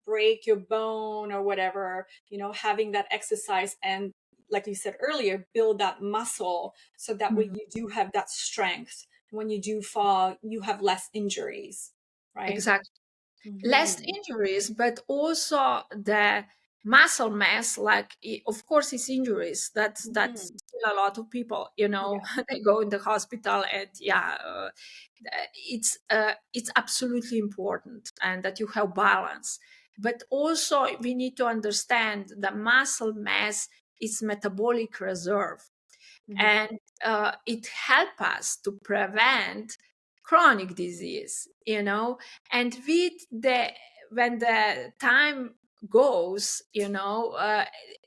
break your bone or whatever, having that exercise and, like you said earlier, build that muscle so that way Mhm. you do have that strength. When you do fall, you have less injuries, right? Exactly. Less Hmm. injuries, but also the muscle mass. Like, of course, it's injuries. That's Hmm. still a lot of people. Yeah. They go in the hospital, and yeah, it's absolutely important, and that you have balance. But also, we need to understand the muscle mass is metabolic reserve, Hmm. and it helps us to prevent chronic disease, and with the when the time goes,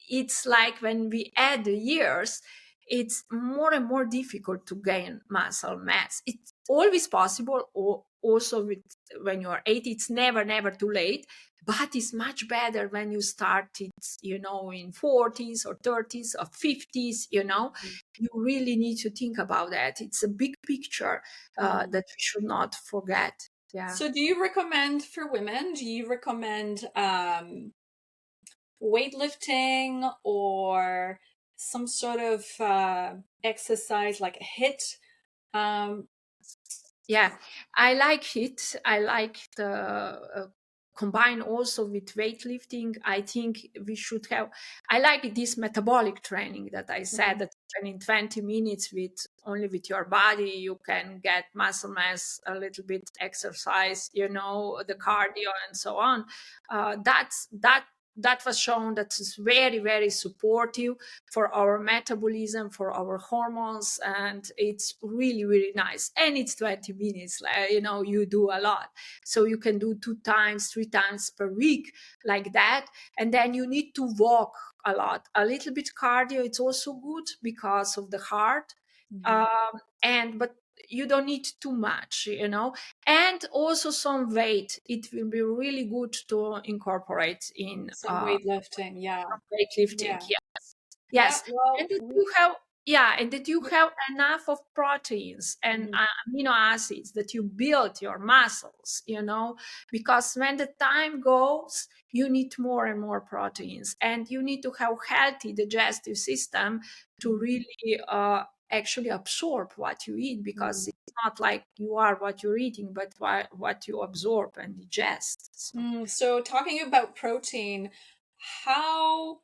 it's like when we add the years, it's more and more difficult to gain muscle mass. It's always possible, or also with when you are 80, it's never never too late, but it's much better when you start it, in 40s or 30s or 50s. You really need to think about that. It's a big picture Hmm. that we should not forget. Yeah. So do you recommend for women, do you recommend weightlifting or some sort of exercise like a hit? um, Yeah, I like it. I like the combine also with weightlifting. I think we should have. I like this metabolic training that I said, Mhm. that even in 20 minutes with only with your body you can get muscle mass, a little bit exercise, the cardio and so on. That was shown that is very very supportive for our metabolism, for our hormones, and it's really really nice. And it's 20 minutes, like, you do a lot, so you can do 2 times 3 times per week, like that. And then you need to walk a lot, a little bit cardio. It's also good because of the heart. Mhm. And but you don't need too much, and also some weight. It will be really good to incorporate in Some weightlifting, yeah. weightlifting. Yeah. Yeah, Yes, and well, that you have, yeah, and that you have enough of proteins and mhm, amino acids, that you build your muscles, because when the time goes, you need more and more proteins, and you need to have healthy digestive system to mhm, really actually absorb what you eat, because mhm. it's not like you are what you're eating, but what you absorb and digest. So So talking about protein, how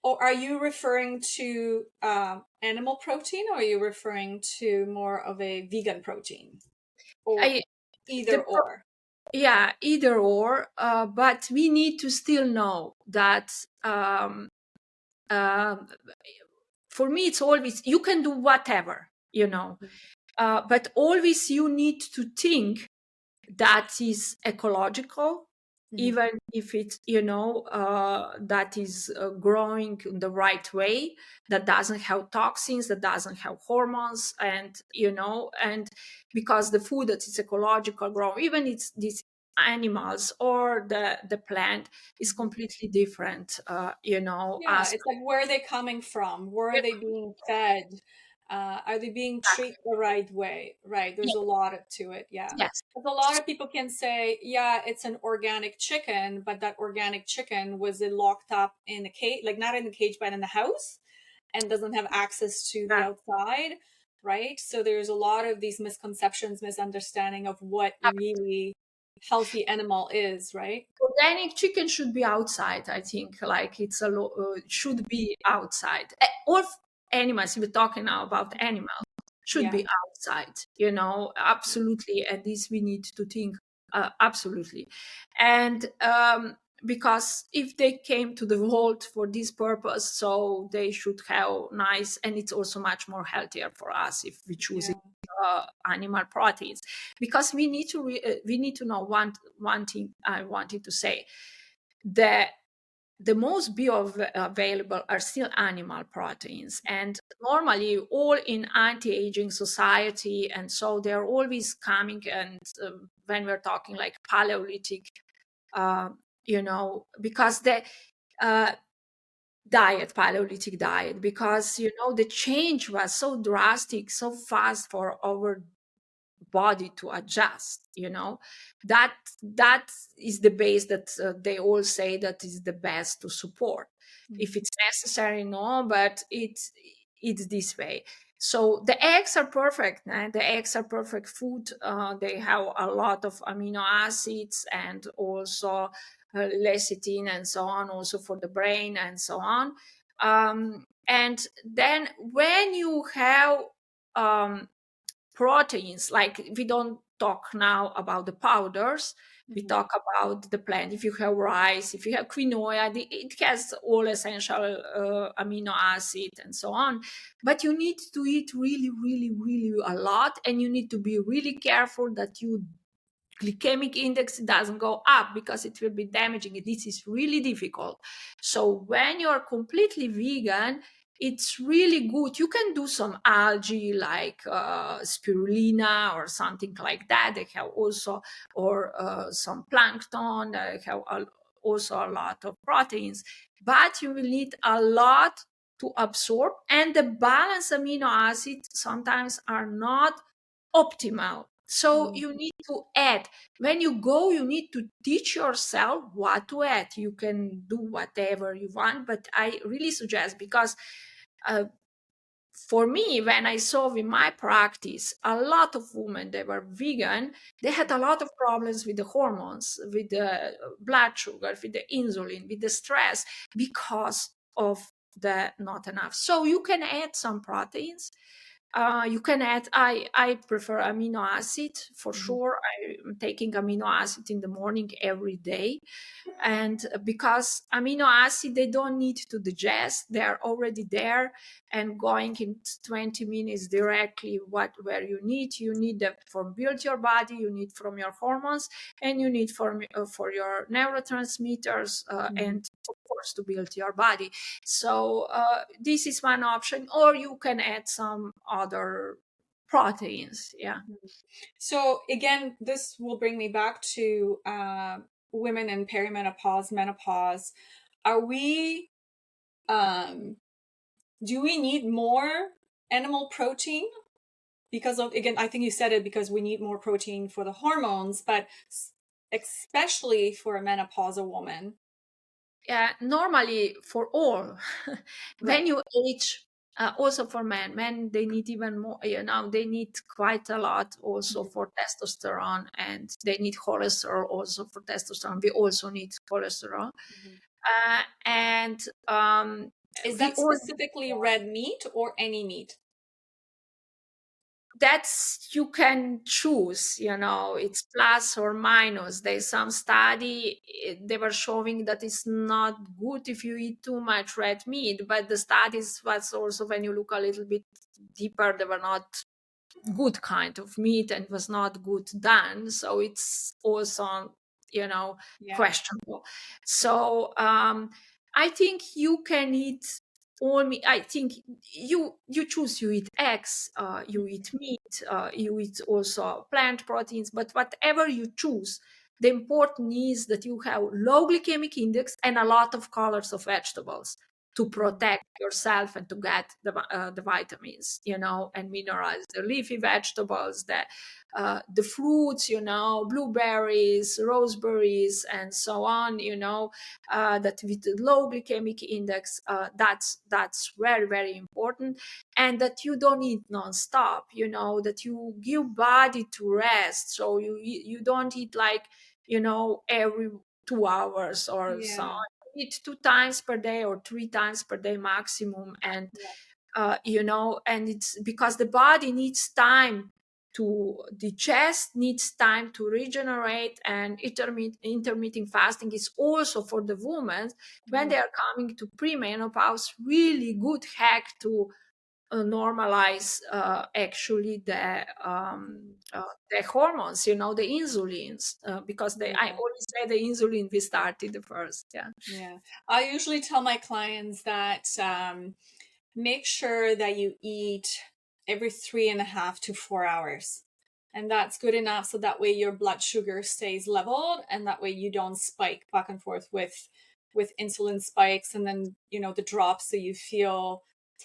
Or are you referring to animal protein, or are you referring to more of a vegan protein, or I, either the or? Yeah, either or, but we need to still know that uh, for me it's always you can do whatever, but always you need to think that is ecological, Mhm. even if it's that is growing in the right way, that doesn't have toxins, that doesn't have hormones, and because the food that is ecological grow, even it's these animals or the plant, is Mhm. completely different, Yeah, as it's like, where are they coming from? Where are they being fed? Are they being treated the right way? Right. There's yes, a lot to it. Yeah. yes, Because a lot of people can say, yeah, it's an organic chicken, but that organic chicken was it locked up in a cage, like not in the cage, but in the house, and doesn't have access to the outside. Right. So there's a lot of these misconceptions, misunderstanding of what really healthy animal is. Right. organic chicken should be outside. I think like should be outside. All animals, we're talking now about animals, should Yeah. be outside, absolutely. And this we need to think, absolutely. And because if they came to the world for this purpose, so they should have nice, and it's also much more healthier for us if we choose Yeah. animal proteins, because we need to know one thing I wanted to say, that the most bioavailable are still animal proteins, and normally all in anti-aging society, and so they're always coming, and when we're talking like Paleolithic, uh, because the uh, Paleolithic diet, because the change was so drastic, so fast for our body to adjust, that is the base that they all say that is the best to support. If Mhm. it's necessary, no, but it's this way. So the eggs are perfect, the eggs are perfect food. They have a lot of amino acids, and also lecithin and so on, also for the brain and so on. And then when you have um, proteins, like we don't talk now about the powders, we Mhm. talk about the plant. If you have rice, if you have quinoa, it has all essential amino acid and so on, but you need to eat really, really, really a lot, and you need to be really careful that you glycemic index doesn't go up, because it will be damaging. This is really difficult. So when you're completely vegan, it's really good. You can do some algae like spirulina or something like that. They have also, or some plankton. They have also a lot of proteins, but you will need a lot to absorb, and the balanced amino acids sometimes are not optimal. So Mhm. you need to add. When you go, you need to teach yourself what to add. You can do whatever you want, but I really suggest, because uh, for me, when I saw in my practice, a lot of women, they were vegan, they had a lot of problems with the hormones, with the blood sugar, with the insulin, with the stress, because of the not enough. So you can add some proteins. You can add. I prefer amino acid for Mhm. sure. I'm taking amino acid in the morning every day, and because amino acid, they don't need to digest, they are already there, and going in 20 minutes directly where you need them for build your body, you need from your hormones, and you need for your neurotransmitters, Mhm. and of course to build your body. So this is one option, or you can add some other proteins. Yeah. Mhm. So again, this will bring me back to women in perimenopause, menopause. Are we, um, do we need more animal protein? Because of, again, I think you said it, because we need more protein for the hormones, but especially for a menopausal woman. Yeah, normally for all, when Right. you age, also for men, they need even more, they need quite a lot also Mhm. for testosterone, and they need cholesterol also for testosterone. We also need cholesterol. Mhm. And Is We that all specifically red meat or any meat? that's you can choose, it's plus or minus. There's some study, they were showing that it's not good if you eat too much red meat, but the studies was also, when you look a little bit deeper, they were not good kind of meat and was not good done, so it's also, you know Yeah. questionable. So I think you can eat all meat. I think you choose, you eat eggs, you eat meat, you eat also plant proteins, but whatever you choose, the important is that you have low glycemic index and a lot of colors of vegetables to Mm. protect yourself and to get the vitamins, and minerals, the leafy vegetables, the fruits, blueberries, raspberries, and so on, that with the low glycemic index, that's very, very important. And that you don't eat nonstop, that you give body to rest. So you don't eat like, every 2 hours or so. Yeah. Eat 2 times per day or 3 times per day maximum. And Yeah. and it's because the body needs time to digest, needs time to regenerate. And intermittent fasting is also for the women when Mm. they are coming to premenopause, really good hack to normalize actually the hormones, the insulins, because I Yeah. always say the insulin we started the first. Yeah. Yeah. I usually tell my clients that make sure that you eat every 3.5 to 4 hours. And that's good enough so that way your blood sugar stays leveled and that way you don't spike back and forth with insulin spikes and then, the drops, so you feel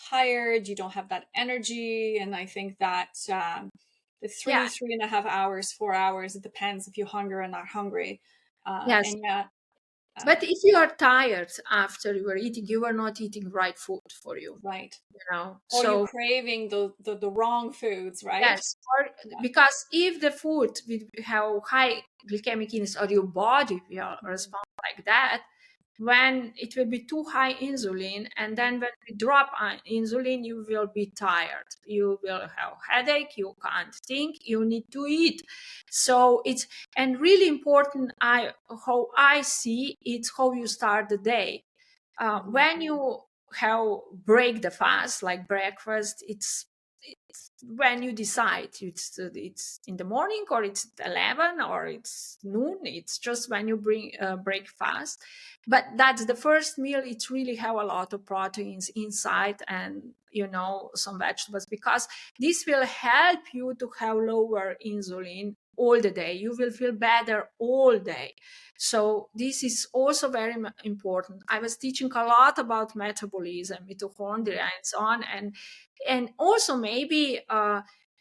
tired, you don't have that energy. And I think that the Yeah. 3.5 hours, 4 hours, it depends if you're hungry or not hungry. Yes. And yeah, But uh, if you are tired after you were eating, you are not eating right food for you, right. Or you're So craving the wrong foods, right? yes, or because if the food with how high glycemic index or your body will Mm. respond like that, when it will be too high insulin, and then when we drop insulin, you will be tired, you will have headache, you can't think, you need to eat. So it's, and really important, how I see it's how you start the day. Mhm. When you have break the fast like breakfast, it's when you decide, it's in the morning or it's 11 or it's noon, it's just when you bring break fast. But that's the first meal, it's really have a lot of proteins inside, and some vegetables, because this will help you to have lower insulin all the day, you will feel better all day. So this is also very important. I was teaching a lot about metabolism, mitochondria, and so on, and also maybe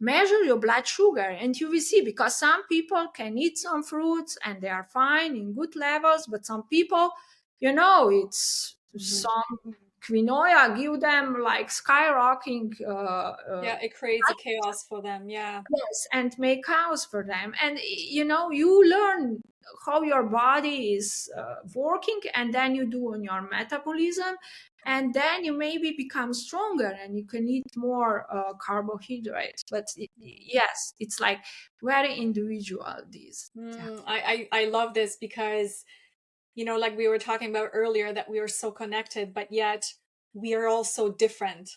measure your blood sugar, and you will see, because some people can eat some fruits and they are fine in good levels, but some people, it's Mhm. some quinoa give them like skyrocketing Yeah, it creates a chaos for them. Yeah. yes, and make house for them. And you learn how your body is working, and then you do on your metabolism, and then you maybe become stronger and you can eat more carbohydrates. But yes, it's like very individual, these. Yeah. I love this because, like we were talking about earlier, that we are so connected, but yet we are all so different.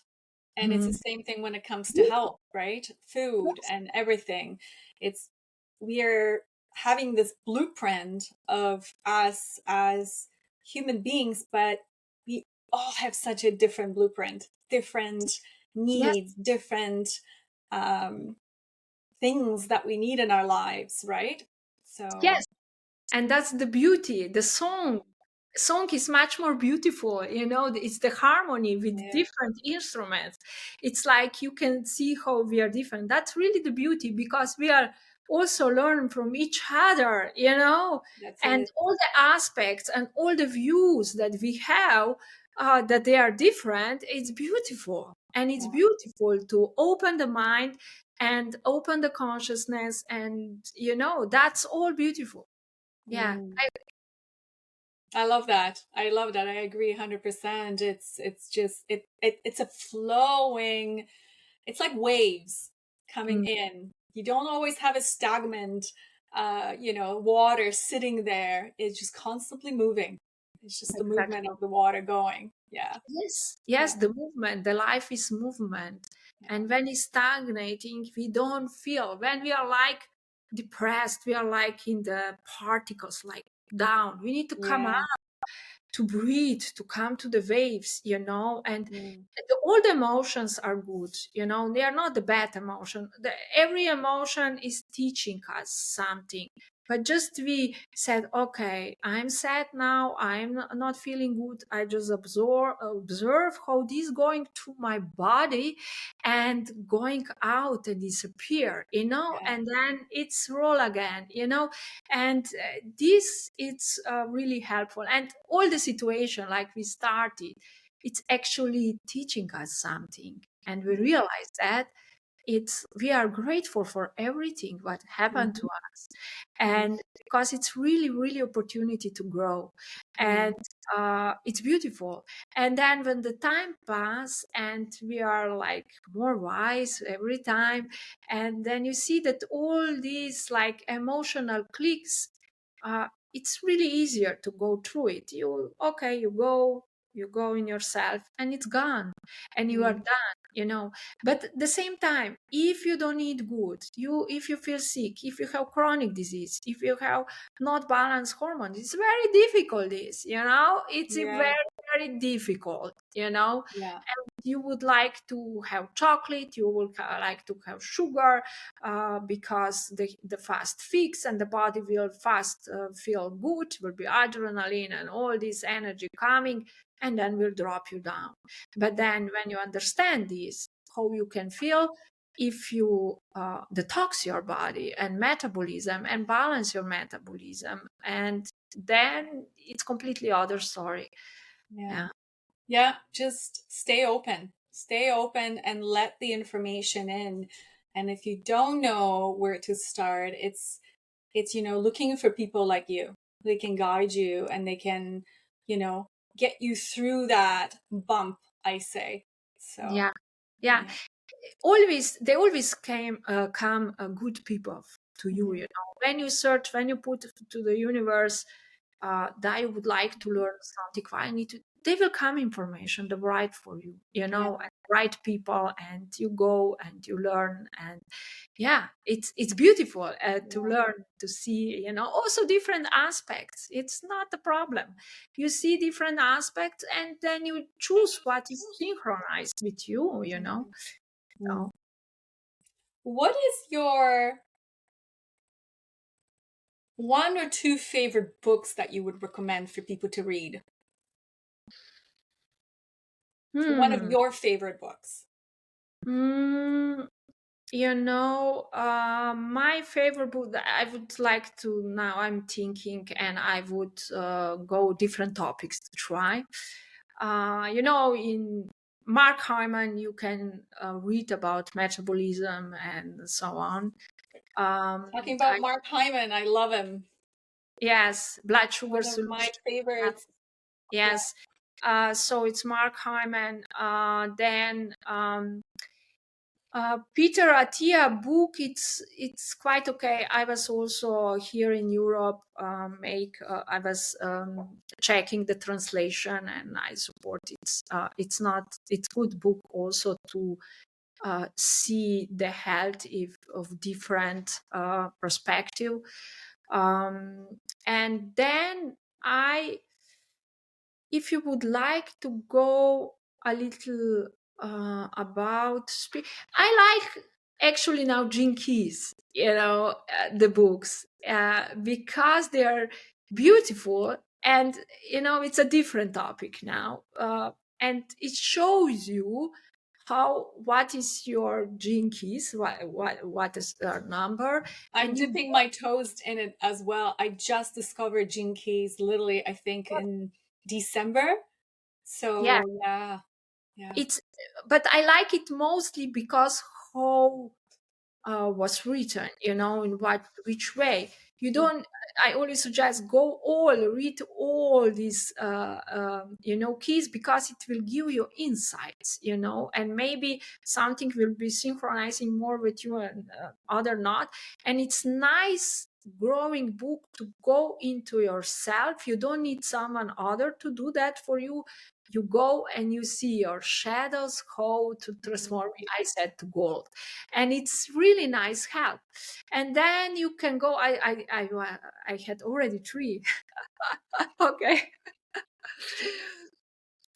And it's the Mhm. same thing when it comes to health, right? Food Yes. and everything. It's we are having this blueprint of us as human beings, but we all have such a different blueprint, different Yes. needs, different um, things that we need in our lives, right? So Yes. And that's the beauty. The song is much more beautiful, it's the harmony with yeah, different instruments. It's like you can see how we are different. That's really the beauty, because we are also learn from each other, that's and it. all the aspects and all the views that we have, that they are different. It's beautiful, and it's Yeah. beautiful to open the mind and open the consciousness, and that's all beautiful. Yeah. Mm. I love that. I love that. I agree 100%. It's just it's a flowing, it's like waves coming Mm, in. You don't always have a stagnant water sitting there. It's just constantly moving. It's just the movement exactly. of the water going. Yeah. Yes, yes, Yeah. the movement, the life is movement. Yeah. And when it's stagnating, we don't feel. When we are like depressed, we are like in the particles, like down. We need to come Yeah. to breathe, to come to the waves, and Mm. all the emotions are good, they are not the bad emotion. Every emotion is teaching us something. But just we said, okay, I'm sad now, I'm not feeling good. I just observe how this going through my body and going out and disappear, Yeah. and then it's roll again, and this it's really helpful. And all the situation like we started, it's actually teaching us something, and we Yeah. realize that it's we are grateful for everything what happened to Mhm. us, Mm. and because it's really really opportunity to grow, Mm. and it's beautiful. And then when the time pass and we are like more wise every time, and then you see that all these like emotional clicks, it's really easier to go through it. You go in yourself and it's gone, and you are Mm. done, but at the same time, if you don't eat good, if you feel sick, if you have chronic disease, if you have not balanced hormones, it's very difficult. It's a Yeah. very very difficult. Yeah. You would like to have chocolate, you would like to have sugar, because the fast fix, and the body will fast feel good, will be adrenaline and all this energy coming, and then will drop you down. But then when you understand this, how you can feel if you detox your body and metabolism and balance your metabolism, and then it's completely other story. Yeah. Yeah. Yeah, just stay open. Stay open and let the information in. And if you don't know where to start, it's looking for people like you. They can guide you and they can, you know, get you through that bump, I say. So, Yeah. Yeah. yeah. Always they always come good people to you, Mhm. when you search, when you put to the universe, that I would like to learn something, I need to, they will come information the right for you, Yeah. and right people, and you go and you learn. And yeah, it's beautiful to Yeah. learn, to see, also different aspects. It's not a problem. You see different aspects, and then you choose what is synchronized with you, Mhm. Mm. so. What is your one or two favorite books that you would recommend for people to read? One of Hmm. your favorite books. Mm, my favorite book that I would like to, now I'm thinking, and I would go different topics to try. In Mark Hyman, you can read about metabolism and so on. Talking about I, Mark Hyman, I love him. yes, blood sugar One of my solution. favorites. Yeah. Yes. So it's Mark Hyman. Then Peter Attia book. It's quite okay. I was also here in Europe. I was checking the translation, and I support it. It's good book also to see the health of different perspective. And then I if you would like to go a little about I like actually now Gene Keys, the books, because they are beautiful, and it's a different topic now, and it shows you what is your Gene Keys, what is their number, I'm and you dipping my toes in it as well. I just discovered Gene Keys literally, I think, in December. yeah. So, yeah. Yeah. It's but I like it mostly because how was written, in which way. You don't. I always suggest go read all these keys, because it will give you insights, and maybe something will be synchronizing more with you and other not. And it's nice growing book to go into yourself. You don't need someone other to do that for you. You go and you see your shadows, how to transform, I said, to gold. And it's really nice help. And then you can go. I had already three. Okay.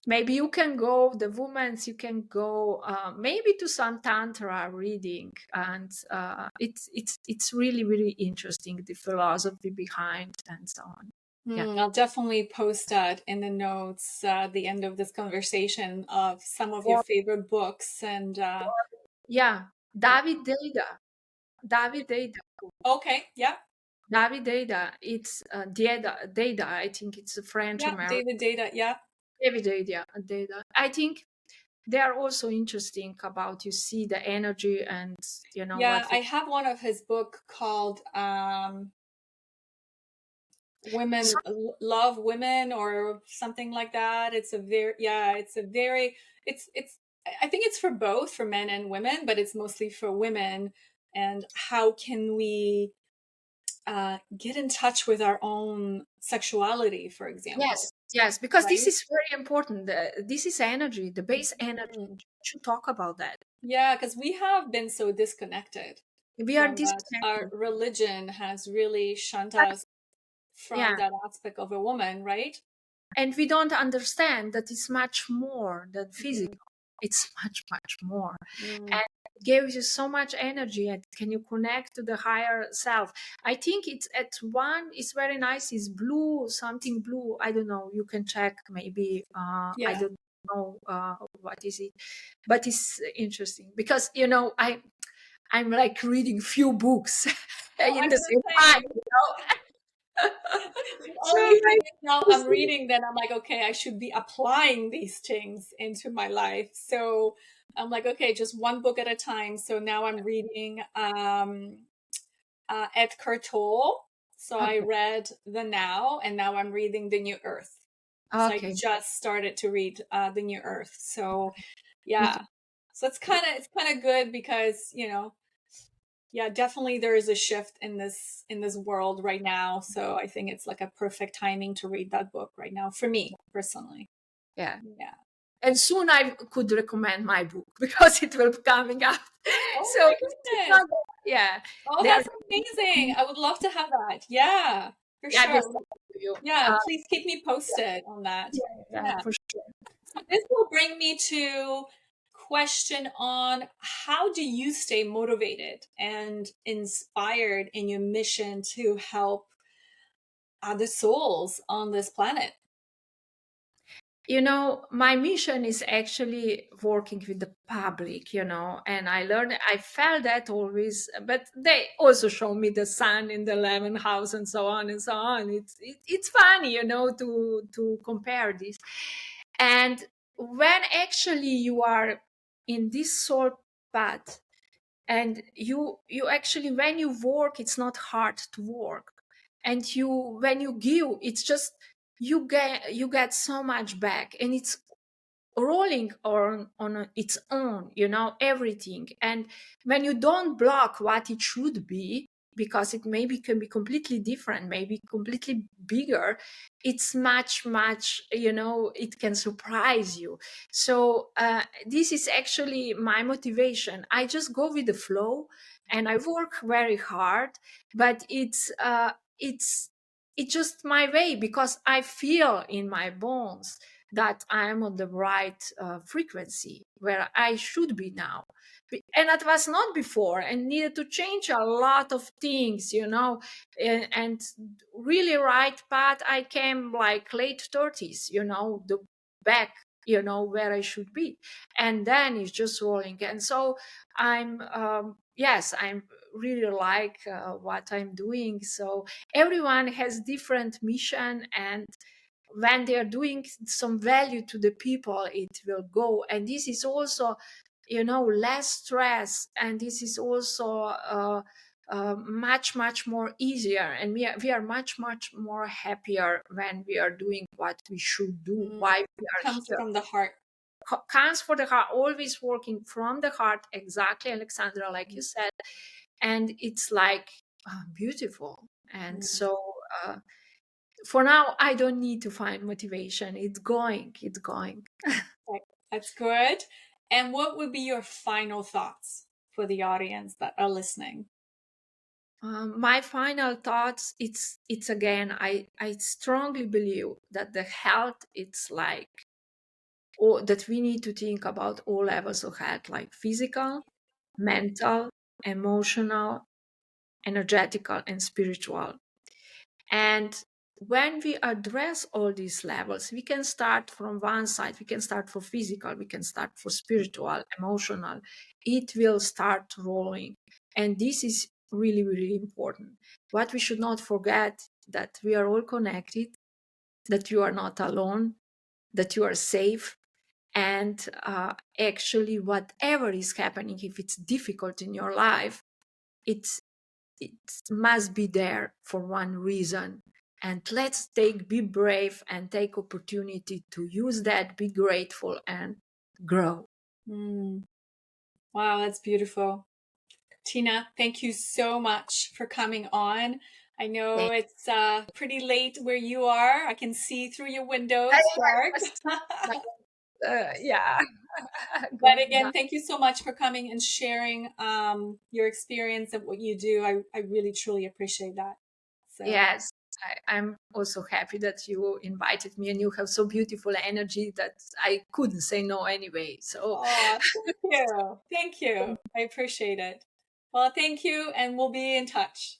Maybe you can go, the women's, you can go maybe to some tantra reading, and it's really really interesting, the philosophy behind and so on. Yeah. I'll definitely post that in the notes at the end of this conversation of some of your Or, favorite books. And yeah, David Deida. David Deida. okay, yeah, David Deida. It's Deida. I think it's a French yeah, American. David Data, yeah. David Deida. I think they are also interesting about, you see, the energy and Yeah, what I we. have one of his book called So, Women Love Women or something like that. It's a very, yeah, it's a very, it's I think it's for both, for men and women, but it's mostly for women. And how can we get in touch with our own sexuality, for example, yes, because this right? is very important. This is energy, the base energy. Mhm. We should talk about that. Yeah, because we have been so disconnected We are from that. Our disconnected. religion has really shunned But, us from yeah, that aspect of a woman, right? and we don't understand that it's much more than Mhm. physical. It's much more. Mm. And it gives you so much energy, and can you connect to the higher self. I think it's at one, it's very nice, is blue, something blue, I don't know, you can check maybe. I Yeah. don't know what is it, but it's interesting because I'm like reading few books Oh, in I'm the the same time, same. The so only thing like, is now I'm reading that I'm like, okay, I should be applying these things into my life. So I'm like, okay, just one book at a time. So now I'm reading Edgar Tolle. So I okay, read The Now, and now I'm reading The New Earth. So I okay, just started to read The New Earth. So we, yeah, so it's kind of good because yeah, definitely there is a shift in this world right now. So I think it's like a perfect timing to read that book right now for me personally. yeah. Yeah. And soon I could recommend my book because it will be coming out. Oh So my it's goodness. not, yeah, Oh, they are. that's amazing. I would love to have that. Yeah, for Yeah, I will sure. send it to you. Yeah, please keep me posted on that. Yeah, yeah, Yeah. for sure. So this will bring me to question on how do you stay motivated and inspired in your mission to help other souls on this planet? My mission is actually working with the public, and I felt that always, but they also show me the sun in the lemon house and so on and so on. It's funny, to compare this. And when actually you are in this soul path, and you actually, when you work, it's not hard to work, and when you give, it's just you get so much back, and it's rolling on its own, everything. And when you don't block what it should be, because it maybe can be completely different, maybe completely bigger, it's much, it can surprise you. So this is actually my motivation. I just go with the flow, and I work very hard, but it's just my way, because I feel in my bones that I am on the right frequency where I should be now. And that was not before, and needed to change a lot of things, and really right path. I came like late 30s, the back, where I should be. And then it's just rolling. And so yes, I'm really like what I'm doing. So everyone has different mission, and when they are doing some value to the people, it will go. And this is also less stress, and this is also much more easier, and we are much more happier when we are doing what we should do, Mm, why we it are comes here. from the heart. Comes for the heart, always working from the heart, exactly, Alexandra, like you said. And it's like beautiful. And Mm, so for now, I don't need to find motivation. It's going. right. That's good. And what would be your final thoughts for the audience that are listening? My final thoughts, it's again, I strongly believe that the health, it's like, or that we need to think about all levels of health, like physical, mental, emotional, energetical, and spiritual. And when we address all these levels, we can start from one side. We can start for physical, we can start for spiritual, emotional. It will start rolling. And this is really important. What we should not forget, that we are all connected, that you are not alone, that you are safe. And actually, whatever is happening, if it's difficult in your life, it's it must be there for one reason. And let's be brave and take opportunity to use that, be grateful and grow. Mm, wow, that's beautiful. Tina, thank you so much for coming on. I know Thank it's pretty late where you are. I can see through your window. you. It's dark. Yeah. But Going again, down. thank you so much for coming and sharing your experience and what you do. I really, truly appreciate that. So, Yes, I'm also happy that you invited me, and you have so beautiful energy that I couldn't say no anyway. So oh, thank you. Thank you. I appreciate it. Well, thank you, and we'll be in touch.